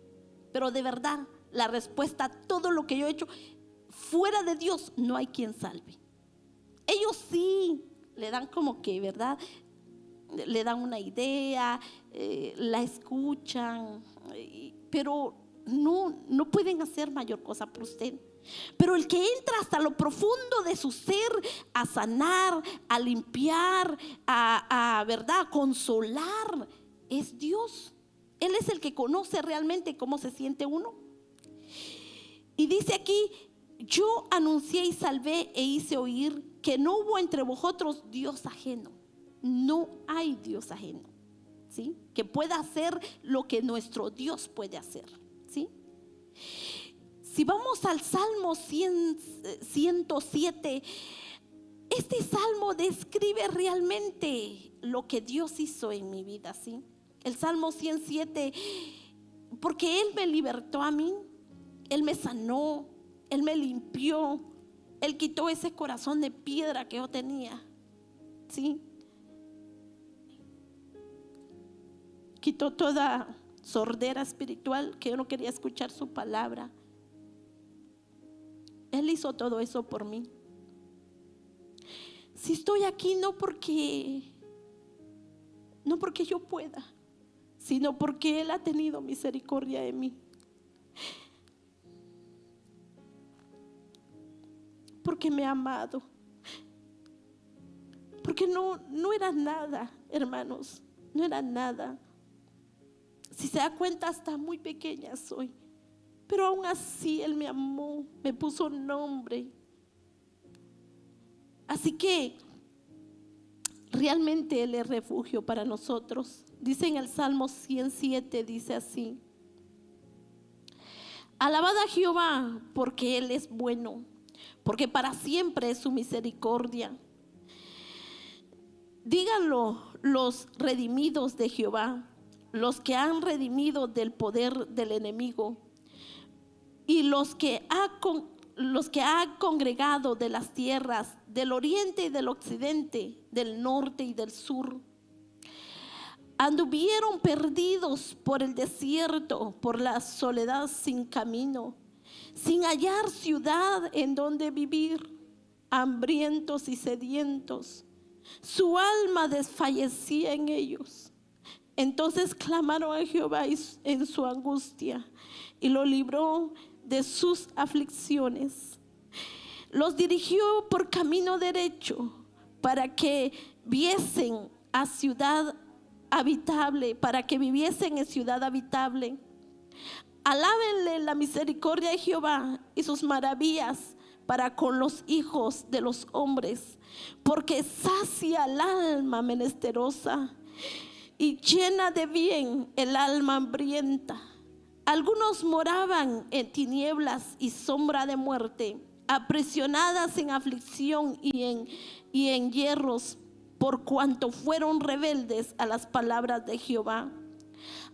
Pero de verdad, la respuesta a todo lo que yo he hecho, fuera de Dios no hay quien salve. Ellos sí le dan como que, ¿verdad? Le dan una idea, la escuchan, pero no pueden hacer mayor cosa por usted. Pero el que entra hasta lo profundo de su ser a sanar, a limpiar, ¿verdad? A consolar, es Dios. Él es el que conoce realmente cómo se siente uno. Y dice aquí: yo anuncié y salvé e hice oír que no hubo entre vosotros Dios ajeno. No hay Dios ajeno, ¿sí? Que pueda hacer lo que nuestro Dios puede hacer, ¿sí? Si vamos al Salmo 107, este salmo describe realmente lo que Dios hizo en mi vida, ¿sí? El Salmo 107, porque Él me libertó a mí, Él me sanó, Él me limpió, Él quitó ese corazón de piedra que yo tenía, ¿sí? Quitó toda sordera espiritual, que yo no quería escuchar su palabra. Él hizo todo eso por mí. Si estoy aquí no porque yo pueda, sino porque Él ha tenido misericordia de mí. Porque me ha amado. Porque no era nada, hermanos, no era nada. Si se da cuenta, hasta muy pequeña soy, pero aún así Él me amó, me puso nombre. Así que realmente Él es refugio para nosotros. Dice en el Salmo 107, dice así: alabad a Jehová porque Él es bueno, porque para siempre es su misericordia. Díganlo los redimidos de Jehová, los que han redimido del poder del enemigo, y los que ha congregado de las tierras del oriente y del occidente, del norte y del sur. Anduvieron perdidos por el desierto, por la soledad sin camino, sin hallar ciudad en donde vivir, hambrientos y sedientos. Su alma desfallecía en ellos. Entonces clamaron a Jehová en su angustia y lo libró de sus aflicciones. Los dirigió por camino derecho para que viesen a ciudad habitable, para que viviesen en ciudad habitable. Alábenle la misericordia de Jehová y sus maravillas para con los hijos de los hombres, porque sacia el alma menesterosa y llena de bien el alma hambrienta. Algunos moraban en tinieblas y sombra de muerte, aprisionadas en aflicción y en hierros, por cuanto fueron rebeldes a las palabras de Jehová.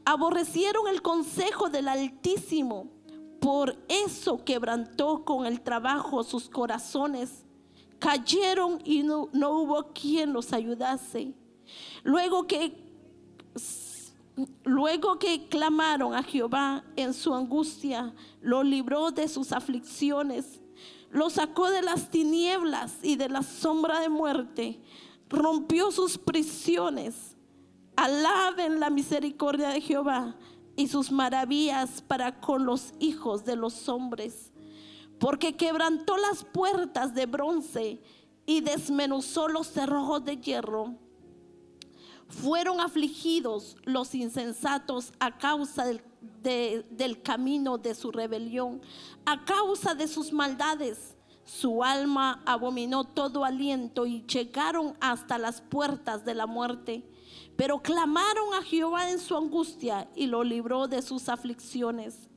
Aborrecieron el consejo del Altísimo, por eso quebrantó con el trabajo sus corazones. Cayeron y no hubo quien los ayudase. Luego que clamaron a Jehová en su angustia, lo libró de sus aflicciones, lo sacó de las tinieblas y de la sombra de muerte, rompió sus prisiones. Alaben la misericordia de Jehová y sus maravillas para con los hijos de los hombres, porque quebrantó las puertas de bronce y desmenuzó los cerrojos de hierro. Fueron afligidos los insensatos a causa del camino de su rebelión, a causa de sus maldades. Su alma abominó todo aliento y llegaron hasta las puertas de la muerte. Pero clamaron a Jehová en su angustia y lo libró de sus aflicciones.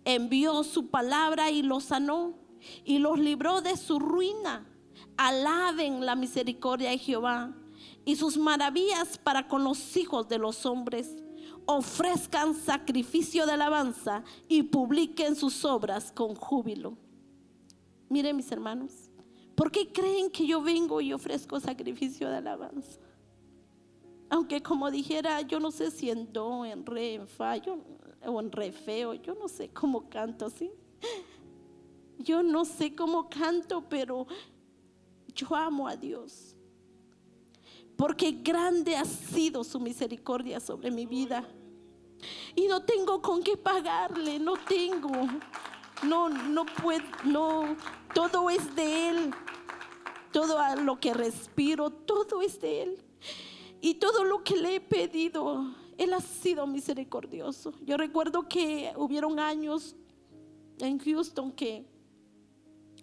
Envió su palabra y los sanó y los libró de su ruina. Alaben la misericordia de Jehová y sus maravillas para con los hijos de los hombres. Ofrezcan sacrificio de alabanza y publiquen sus obras con júbilo. Miren, mis hermanos, ¿por qué creen que yo vengo y ofrezco sacrificio de alabanza? Aunque como dijera, yo no sé si en do, en re, en fa, o en re feo, yo no sé cómo canto, ¿sí? Yo no sé cómo canto, pero yo amo a Dios. Porque grande ha sido su misericordia sobre mi vida. Y no tengo con qué pagarle, no tengo. No puedo, no, todo es de Él. Todo lo que respiro, todo es de Él. Y todo lo que le he pedido, Él ha sido misericordioso. Yo recuerdo que hubieron años en Houston que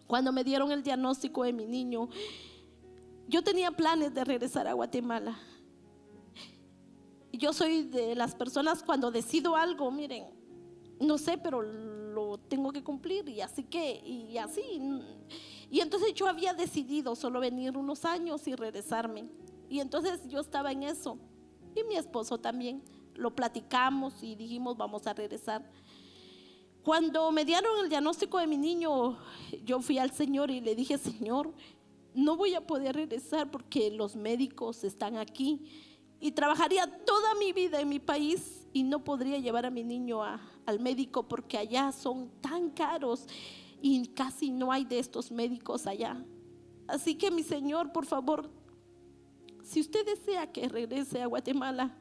cuando me dieron el diagnóstico de mi niño, yo tenía planes de regresar a Guatemala. Yo soy de las personas cuando decido algo, miren, no sé, pero lo tengo que cumplir y así. Y entonces yo había decidido solo venir unos años y regresarme. Y entonces yo estaba en eso. Y mi esposo también. Lo platicamos y dijimos vamos a regresar. Cuando me dieron el diagnóstico de mi niño, yo fui al Señor y le dije: Señor, no voy a poder regresar porque los médicos están aquí. Y trabajaría toda mi vida en mi país y no podría llevar a mi niño al médico porque allá son tan caros y casi no hay de estos médicos allá. Así que mi Señor, por favor, si usted desea que regrese a Guatemala,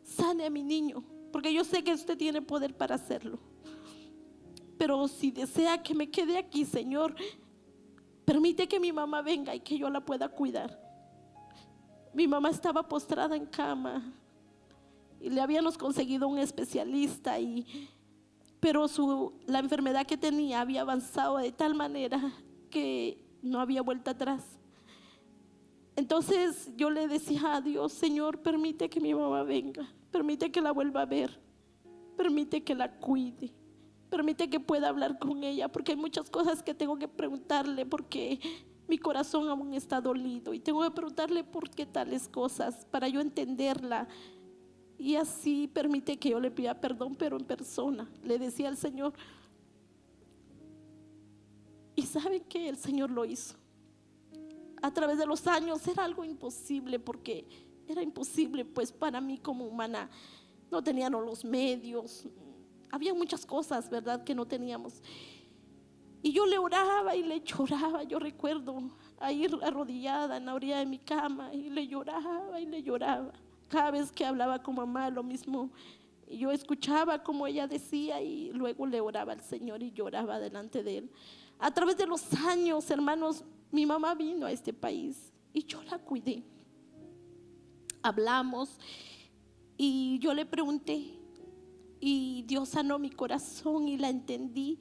sane a mi niño, porque yo sé que usted tiene poder para hacerlo. Pero si desea que me quede aquí, Señor, permite que mi mamá venga y que yo la pueda cuidar. Mi mamá estaba postrada en cama y le habíamos conseguido un especialista, pero la enfermedad que tenía había avanzado de tal manera que no había vuelta atrás. Entonces yo le decía a Dios: Señor, permite que mi mamá venga, permite que la vuelva a ver, permite que la cuide, permite que pueda hablar con ella, porque hay muchas cosas que tengo que preguntarle, porque mi corazón aún está dolido y tengo que preguntarle por qué tales cosas para yo entenderla. Y así permite que yo le pida perdón, pero en persona. Le decía al Señor. Y saben que el Señor lo hizo. A través de los años era algo imposible, porque era imposible pues para mí como humana. No teníamos los medios, había muchas cosas, ¿verdad?, que no teníamos. Y yo le oraba y le lloraba. Yo recuerdo ahí arrodillada en la orilla de mi cama y le lloraba y le lloraba. Cada vez que hablaba con mamá, lo mismo. Y yo escuchaba como ella decía y luego le oraba al Señor y lloraba delante de Él. A través de los años, hermanos, mi mamá vino a este país y yo la cuidé. Hablamos y yo le pregunté y Dios sanó mi corazón y la entendí.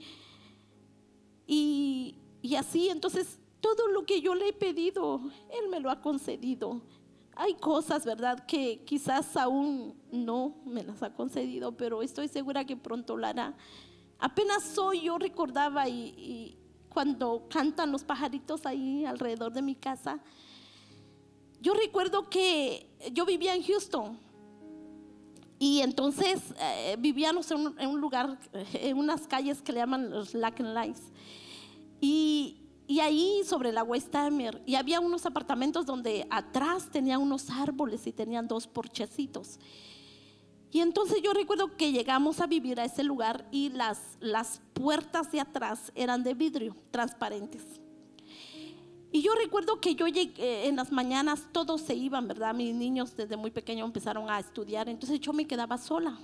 Y así, entonces, todo lo que yo le he pedido, Él me lo ha concedido. Hay cosas, ¿verdad?, que quizás aún no me las ha concedido, pero estoy segura que pronto lo hará. Apenas hoy yo recordaba y cuando cantan los pajaritos ahí alrededor de mi casa, yo recuerdo que yo vivía en Houston. Y entonces vivíamos en un lugar, en unas calles que le llaman los Lack and Lights. Y ahí sobre la Westheimer, y había unos apartamentos donde atrás tenían unos árboles y tenían 2 porchecitos. Y entonces yo recuerdo que llegamos a vivir a ese lugar y las puertas de atrás eran de vidrio, transparentes. Y yo recuerdo que yo llegué en las mañanas, todos se iban, ¿verdad? Mis niños desde muy pequeños empezaron a estudiar, entonces yo me quedaba sola.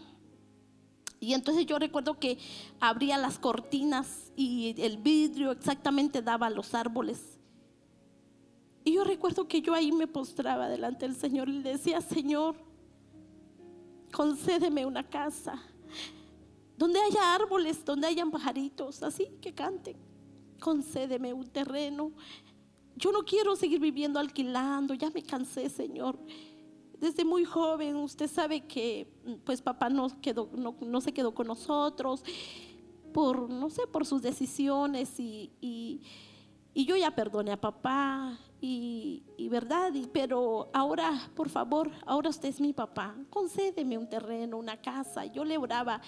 Y entonces yo recuerdo que abría las cortinas y el vidrio exactamente daba a los árboles. Y yo recuerdo que yo ahí me postraba delante del Señor y le decía: Señor, concédeme una casa donde haya árboles, donde hayan pajaritos, así que canten. concédeme un terreno. Yo no quiero seguir viviendo alquilando, ya me cansé, Señor. Desde muy joven, usted sabe que pues papá no se quedó con nosotros por, no sé, por sus decisiones y yo ya perdoné a papá y verdad, pero ahora, por favor, ahora usted es mi papá, concédeme un terreno, una casa. Yo le oraba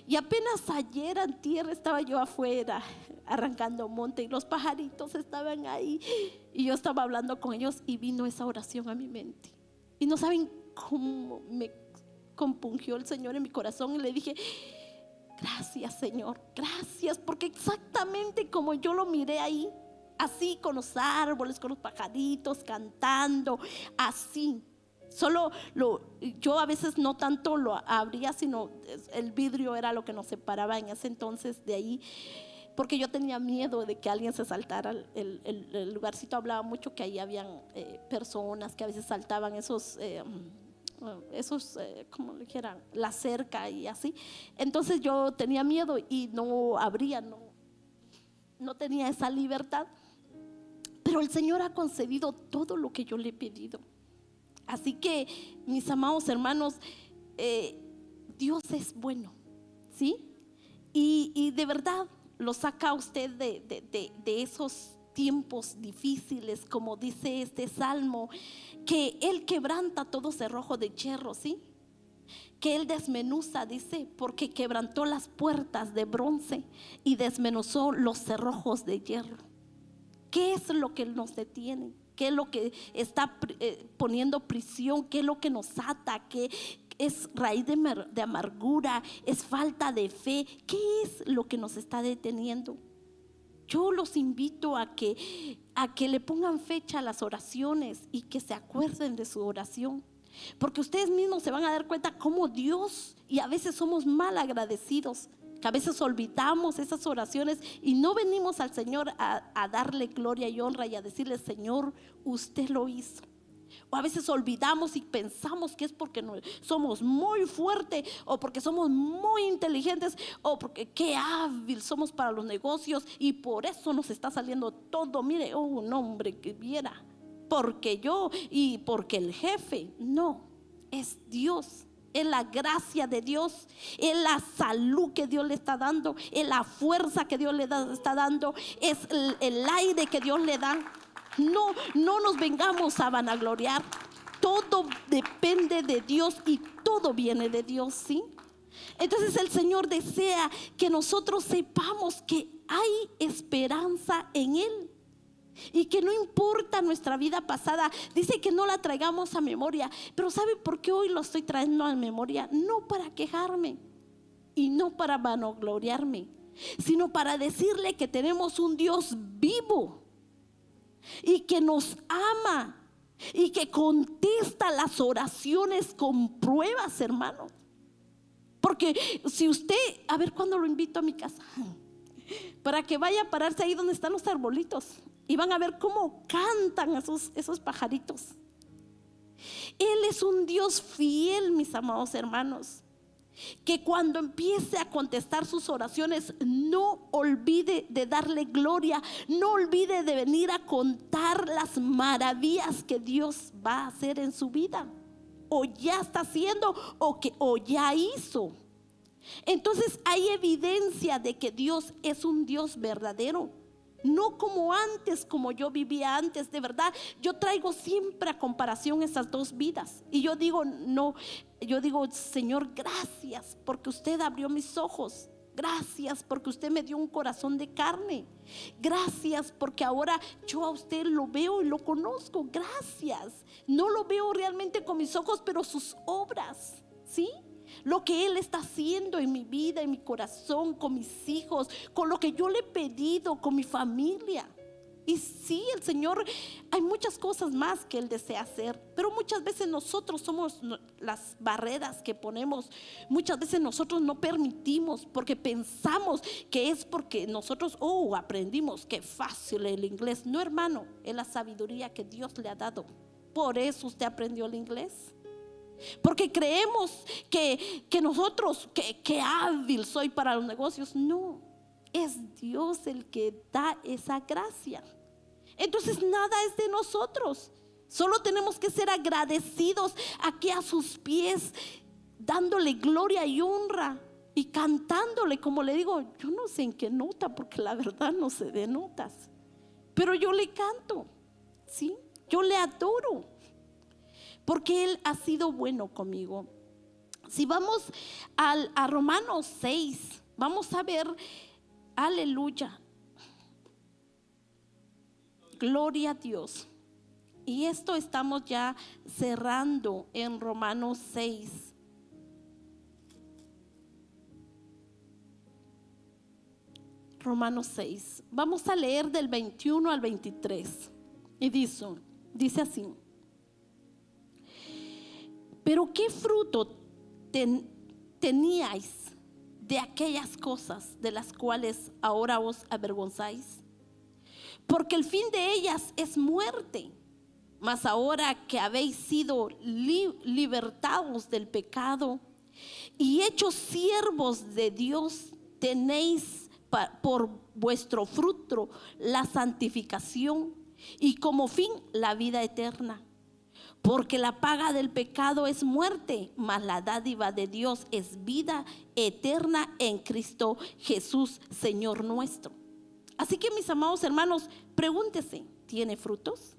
y apenas ayer antier estaba yo afuera arrancando monte y los pajaritos estaban ahí y yo estaba hablando con ellos y vino esa oración a mi mente. Y no saben cómo me compungió el Señor en mi corazón y le dije: gracias, Señor, gracias, porque exactamente como yo lo miré ahí, así con los árboles, con los pajaritos cantando, así. Yo a veces no tanto lo abría, sino el vidrio era lo que nos separaba en ese entonces de ahí, porque yo tenía miedo de que alguien se saltara. El lugarcito hablaba mucho que ahí habían personas que a veces saltaban esos como le quieran, la cerca y así. Entonces yo tenía miedo y no abría, no tenía esa libertad. Pero el Señor ha concedido todo lo que yo le he pedido. Así que, mis amados hermanos, Dios es bueno, ¿sí? Y de verdad lo saca a usted de esos tiempos difíciles, como dice este salmo, que Él quebranta todo cerrojo de hierro, ¿sí? Que Él desmenuza, dice, porque quebrantó las puertas de bronce y desmenuzó los cerrojos de hierro. ¿Qué es lo que nos detiene? ¿Qué es lo que está poniendo prisión? ¿Qué es lo que nos ata? ¿Qué es raíz de amargura? ¿Es falta de fe? ¿Qué es lo que nos está deteniendo? Yo los invito a que le pongan fecha a las oraciones y que se acuerden de su oración, porque ustedes mismos se van a dar cuenta cómo Dios, y a veces somos mal agradecidos, que a veces olvidamos esas oraciones y no venimos al Señor a darle gloria y honra y a decirle: Señor, usted lo hizo. O a veces olvidamos y pensamos que es porque somos muy fuertes, o porque somos muy inteligentes, o porque qué hábil somos para los negocios y por eso nos está saliendo todo. Mire, un hombre que viera, porque yo y porque el jefe. No, es Dios. Es la gracia de Dios, es la salud que Dios le está dando, es la fuerza que Dios le está dando, es el aire que Dios le da. No nos vengamos a vanagloriar. Todo depende de Dios y todo viene de Dios, ¿sí? Entonces el Señor desea que nosotros sepamos que hay esperanza en Él y que no importa nuestra vida pasada. Dice que no la traigamos a memoria, pero ¿sabe por qué hoy lo estoy trayendo a memoria? No para quejarme y no para vanagloriarme, sino para decirle que tenemos un Dios vivo y que nos ama y que contesta las oraciones con pruebas, hermano. Porque si usted, a ver cuándo lo invito a mi casa, para que vaya a pararse ahí donde están los arbolitos y van a ver cómo cantan esos pajaritos. Él es un Dios fiel, mis amados hermanos, que cuando empiece a contestar sus oraciones, no olvide de darle gloria, no olvide de venir a contar las maravillas que Dios va a hacer en su vida, o ya está haciendo, o ya hizo. Entonces hay evidencia de que Dios es un Dios verdadero, no como antes, como yo vivía antes. De verdad, yo traigo siempre a comparación esas dos vidas y yo digo, no, yo digo: Señor, gracias porque usted abrió mis ojos, gracias porque usted me dio un corazón de carne, gracias porque ahora yo a usted lo veo y lo conozco, gracias. No lo veo realmente con mis ojos, pero sus obras, ¿sí? Lo que Él está haciendo en mi vida, en mi corazón, con mis hijos, con lo que yo le he pedido, con mi familia. Y sí, el Señor, hay muchas cosas más que Él desea hacer, pero muchas veces nosotros somos las barreras que ponemos. Muchas veces nosotros no permitimos porque pensamos que es porque nosotros aprendimos que fácil el inglés. No, hermano, es la sabiduría que Dios le ha dado. Por eso usted aprendió el inglés. Porque creemos que nosotros, que hábil soy para los negocios. No, Es Dios el que da esa gracia. Entonces nada es de nosotros. Solo tenemos que ser agradecidos aquí a sus pies, dándole gloria y honra y cantándole. Como le digo, yo no sé en qué nota, porque la verdad no sé de notas, pero yo le canto, ¿sí? Yo le adoro, porque Él ha sido bueno conmigo. Si vamos a Romanos 6, vamos a ver, aleluya, gloria a Dios. Y esto estamos ya cerrando en Romanos 6. Romanos 6. Vamos a leer del 21 al 23. Y dice así: pero ¿qué fruto teníais de aquellas cosas de las cuales ahora os avergonzáis? Porque el fin de ellas es muerte. Mas ahora que habéis sido libertados del pecado y hechos siervos de Dios, tenéis por vuestro fruto la santificación y como fin la vida eterna. Porque la paga del pecado es muerte, mas la dádiva de Dios es vida eterna en Cristo Jesús, Señor nuestro. Así que, mis amados hermanos, pregúntese, ¿tiene frutos?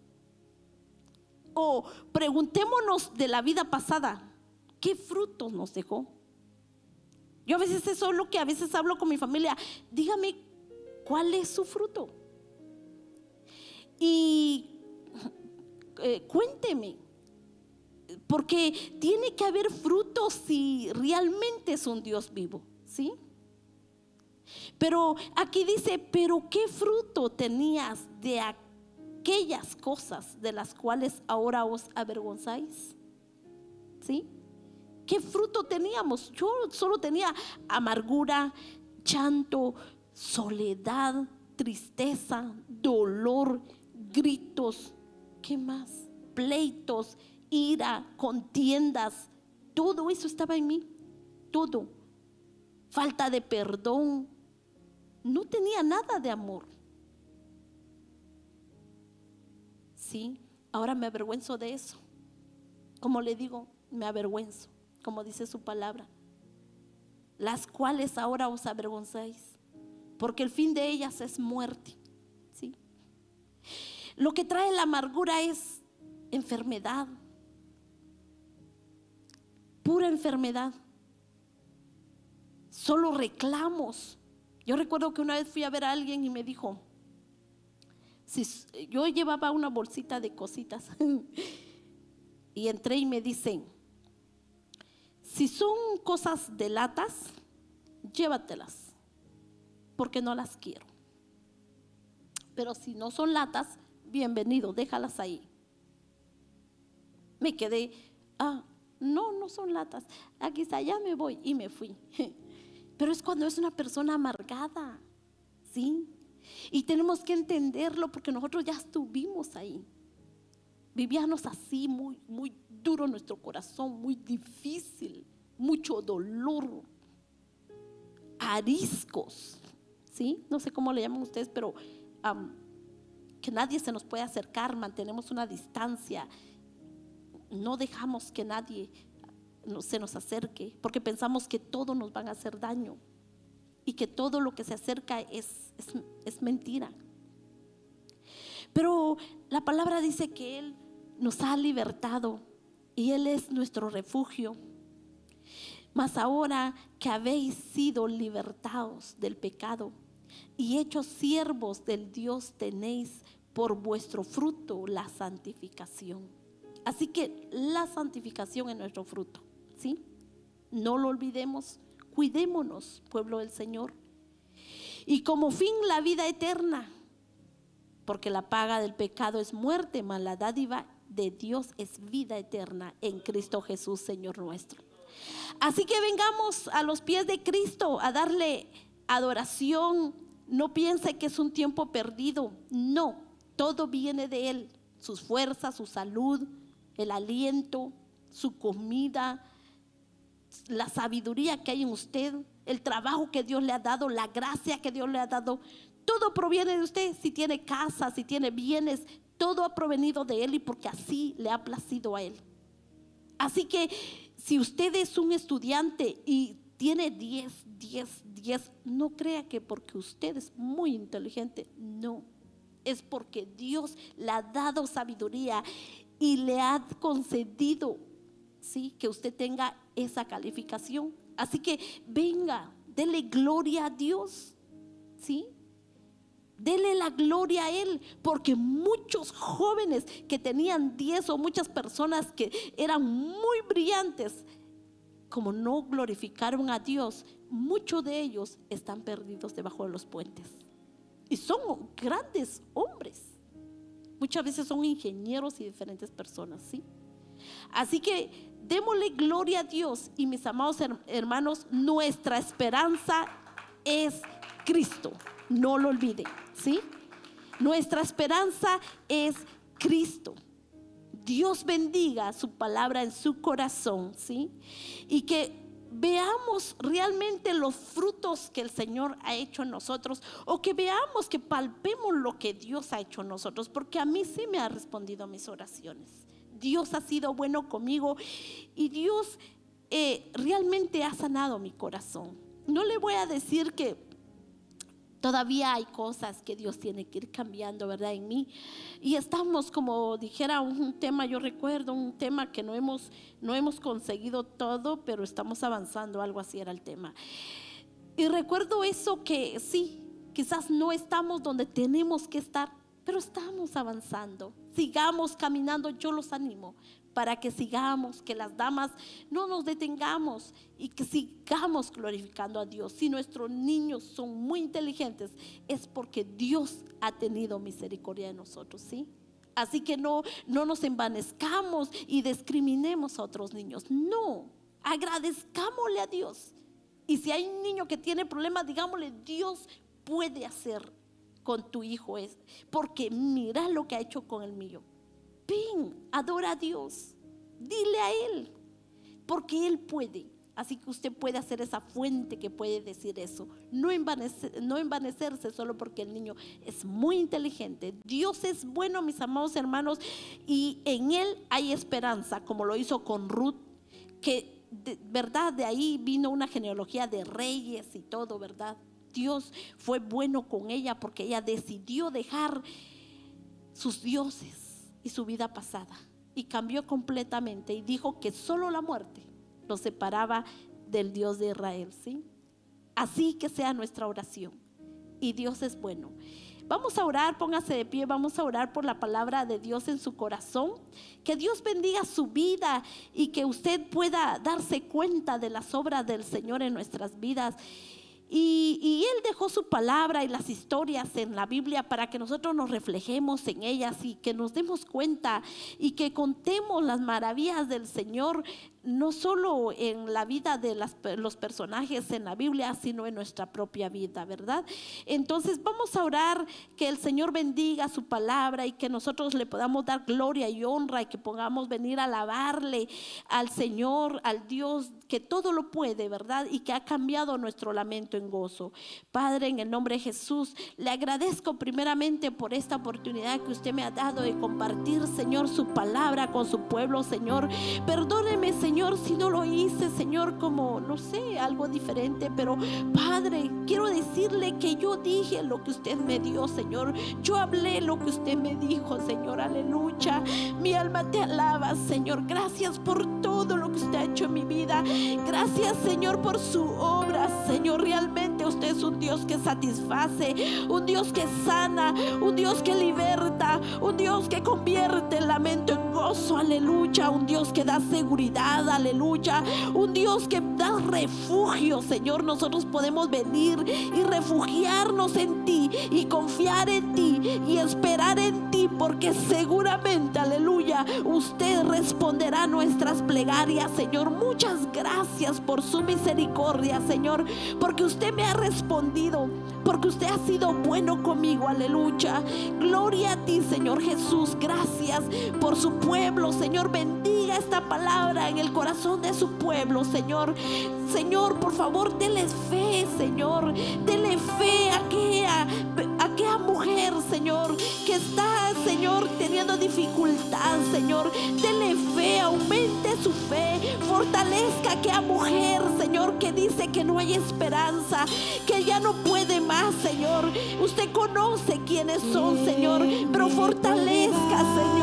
O preguntémonos de la vida pasada, ¿qué frutos nos dejó? Yo a veces eso es lo que a veces hablo con mi familia. Dígame, ¿cuál es su fruto? Y cuénteme, porque tiene que haber frutos si realmente es un Dios vivo, ¿sí? Pero aquí dice, pero ¿qué fruto tenías de aquellas cosas de las cuales ahora os avergonzáis? ¿Sí? ¿Qué fruto teníamos? Yo solo tenía amargura, llanto, soledad, tristeza, dolor, gritos. ¿Qué más? Pleitos, ira, contiendas. Todo eso estaba en mí. Todo. Falta de perdón. No tenía nada de amor. Sí, ahora me avergüenzo de eso. Como le digo, me avergüenzo, como dice su palabra, las cuales ahora os avergonzáis, porque el fin de ellas es muerte. ¿Sí? Lo que trae la amargura es enfermedad, pura enfermedad, solo reclamos. Yo recuerdo que una vez fui a ver a alguien y me dijo, si yo llevaba una bolsita de cositas y entré y me dicen, si son cosas de latas, llévatelas, porque no las quiero. Pero si no son latas, bienvenido, déjalas ahí. Me quedé, no son latas, aquí está, ya me voy, y me fui. Pero es cuando es una persona amargada, ¿sí? Y tenemos que entenderlo, porque nosotros ya estuvimos ahí. Vivíamos así, muy, muy duro nuestro corazón, muy difícil, mucho dolor, ariscos, ¿sí? No sé cómo le llaman ustedes, pero que nadie se nos puede acercar, mantenemos una distancia, no dejamos que nadie se nos acerque, porque pensamos que todo nos van a hacer daño y que todo lo que se acerca es mentira. Pero la palabra dice que Él nos ha libertado y Él es nuestro refugio. Mas ahora que habéis sido libertados del pecado y hechos siervos del Dios, tenéis por vuestro fruto la santificación. Así que la santificación es nuestro fruto, ¿sí? No lo olvidemos, cuidémonos, pueblo del Señor. Y como fin la vida eterna, porque la paga del pecado es muerte, mas la dádiva de Dios es vida eterna en Cristo Jesús, Señor nuestro. Así que vengamos a los pies de Cristo a darle adoración. No piense que es un tiempo perdido. No, todo viene de Él. Sus fuerzas, su salud, el aliento, su comida, la sabiduría que hay en usted. el trabajo que Dios le ha dado, la gracia que Dios le ha dado, todo proviene de usted. Si tiene casa, si tiene bienes, todo ha provenido de Él y porque así le ha placido a Él. Así que si usted es un estudiante y tiene 10, no crea que porque usted es muy inteligente, no. Es porque Dios le ha dado sabiduría y le ha concedido, ¿sí?, que usted tenga esa calificación. Así que venga, dele gloria a Dios, ¿sí? Dele la gloria a Él, porque muchos jóvenes que tenían 10 o muchas personas que eran muy brillantes, como no glorificaron a Dios, muchos de ellos están perdidos debajo de los puentes. Y son grandes hombres. Muchas veces son ingenieros y diferentes personas, ¿sí? Así que démosle gloria a Dios. Y mis amados hermanos, nuestra esperanza es Cristo. No lo olviden, ¿sí? Nuestra esperanza es Cristo. Dios bendiga su palabra en su corazón, ¿sí? Y que veamos realmente los frutos que el Señor ha hecho en nosotros, o que veamos, que palpemos lo que Dios ha hecho en nosotros, porque a mí sí me ha respondido a mis oraciones. Dios ha sido bueno conmigo y Dios realmente ha sanado mi corazón. No le voy a decir que todavía hay cosas que Dios tiene que ir cambiando, ¿verdad?, en mí. Y estamos, como dijera un tema, yo recuerdo un tema que no hemos conseguido todo, pero estamos avanzando, algo así era el tema. Y recuerdo eso, que sí, quizás no estamos donde tenemos que estar, pero estamos avanzando. Sigamos caminando, yo los animo para que sigamos, que las damas no nos detengamos y que sigamos glorificando a Dios. Si nuestros niños son muy inteligentes, es porque Dios ha tenido misericordia de nosotros, ¿sí? Así que no nos envanezcamos y discriminemos a otros niños. No, agradezcámosle a Dios. Y si hay un niño que tiene problemas, digámosle: Dios puede hacer con tu hijo, porque mira lo que ha hecho con el mío. Ven, adora a Dios, dile a Él, porque Él puede. Así que usted puede hacer esa fuente que puede decir eso. No envanecerse solo porque el niño es muy inteligente. Dios es bueno, mis amados hermanos, y en Él hay esperanza, como lo hizo con Ruth, que verdad, de ahí vino una genealogía de reyes y todo, ¿verdad? Dios fue bueno con ella porque ella decidió dejar sus dioses y su vida pasada, y cambió completamente y dijo que solo la muerte lo separaba del Dios de Israel, ¿sí? Así que sea nuestra oración, y Dios es bueno. Vamos a orar, póngase de pie, vamos a orar por la palabra de Dios en su corazón. Que Dios bendiga su vida y que usted pueda darse cuenta de las obras del Señor en nuestras vidas. Y Él dejó su palabra y las historias en la Biblia para que nosotros nos reflejemos en ellas y que nos demos cuenta y que contemos las maravillas del Señor, no solo en la vida de los personajes en la Biblia, sino en nuestra propia vida, ¿verdad? Entonces vamos a orar que el Señor bendiga su palabra y que nosotros le podamos dar gloria y honra, y que podamos venir a alabarle al Señor, al Dios que todo lo puede, ¿verdad? Y que ha cambiado nuestro lamento en gozo. Padre, en el nombre de Jesús, le agradezco primeramente por esta oportunidad que usted me ha dado de compartir, Señor, su palabra con su pueblo, Señor. Perdóneme, Señor, si no lo hice, Señor, como, no sé, algo diferente, pero Padre, quiero decirle que yo dije lo que usted me dio, Señor. Yo hablé lo que usted me dijo, Señor, aleluya. Mi alma te alaba, Señor. Gracias por todo lo que usted ha hecho en mi vida. Gracias, Señor, por su obra, Señor. Realmente usted es un Dios que satisface, un Dios que sana, un Dios que liberta, un Dios que convierte el lamento en gozo, aleluya. Un Dios que da seguridad, aleluya. Un Dios que da refugio, Señor. Nosotros podemos venir y refugiarnos en ti y confiar en ti y esperar en ti, porque seguramente, aleluya, usted responderá nuestras plegarias, Señor. Muchas gracias, gracias por su misericordia, Señor, porque usted me ha respondido, porque usted ha sido bueno conmigo. Aleluya. Gloria a ti, Señor Jesús. Gracias por su pueblo, Señor. Bendiga esta palabra en el corazón de su pueblo, Señor. Señor, por favor, dele fe, Señor. Dele fe a aquella mujer, Señor, que está, Señor, teniendo dificultad, Señor. Dele fe, aumente su fe, fortalezca a aquella mujer, Señor, que dice que no hay esperanza, que ya no puede más, Señor. Usted conoce quiénes son, Señor, pero fortalezca, Señor.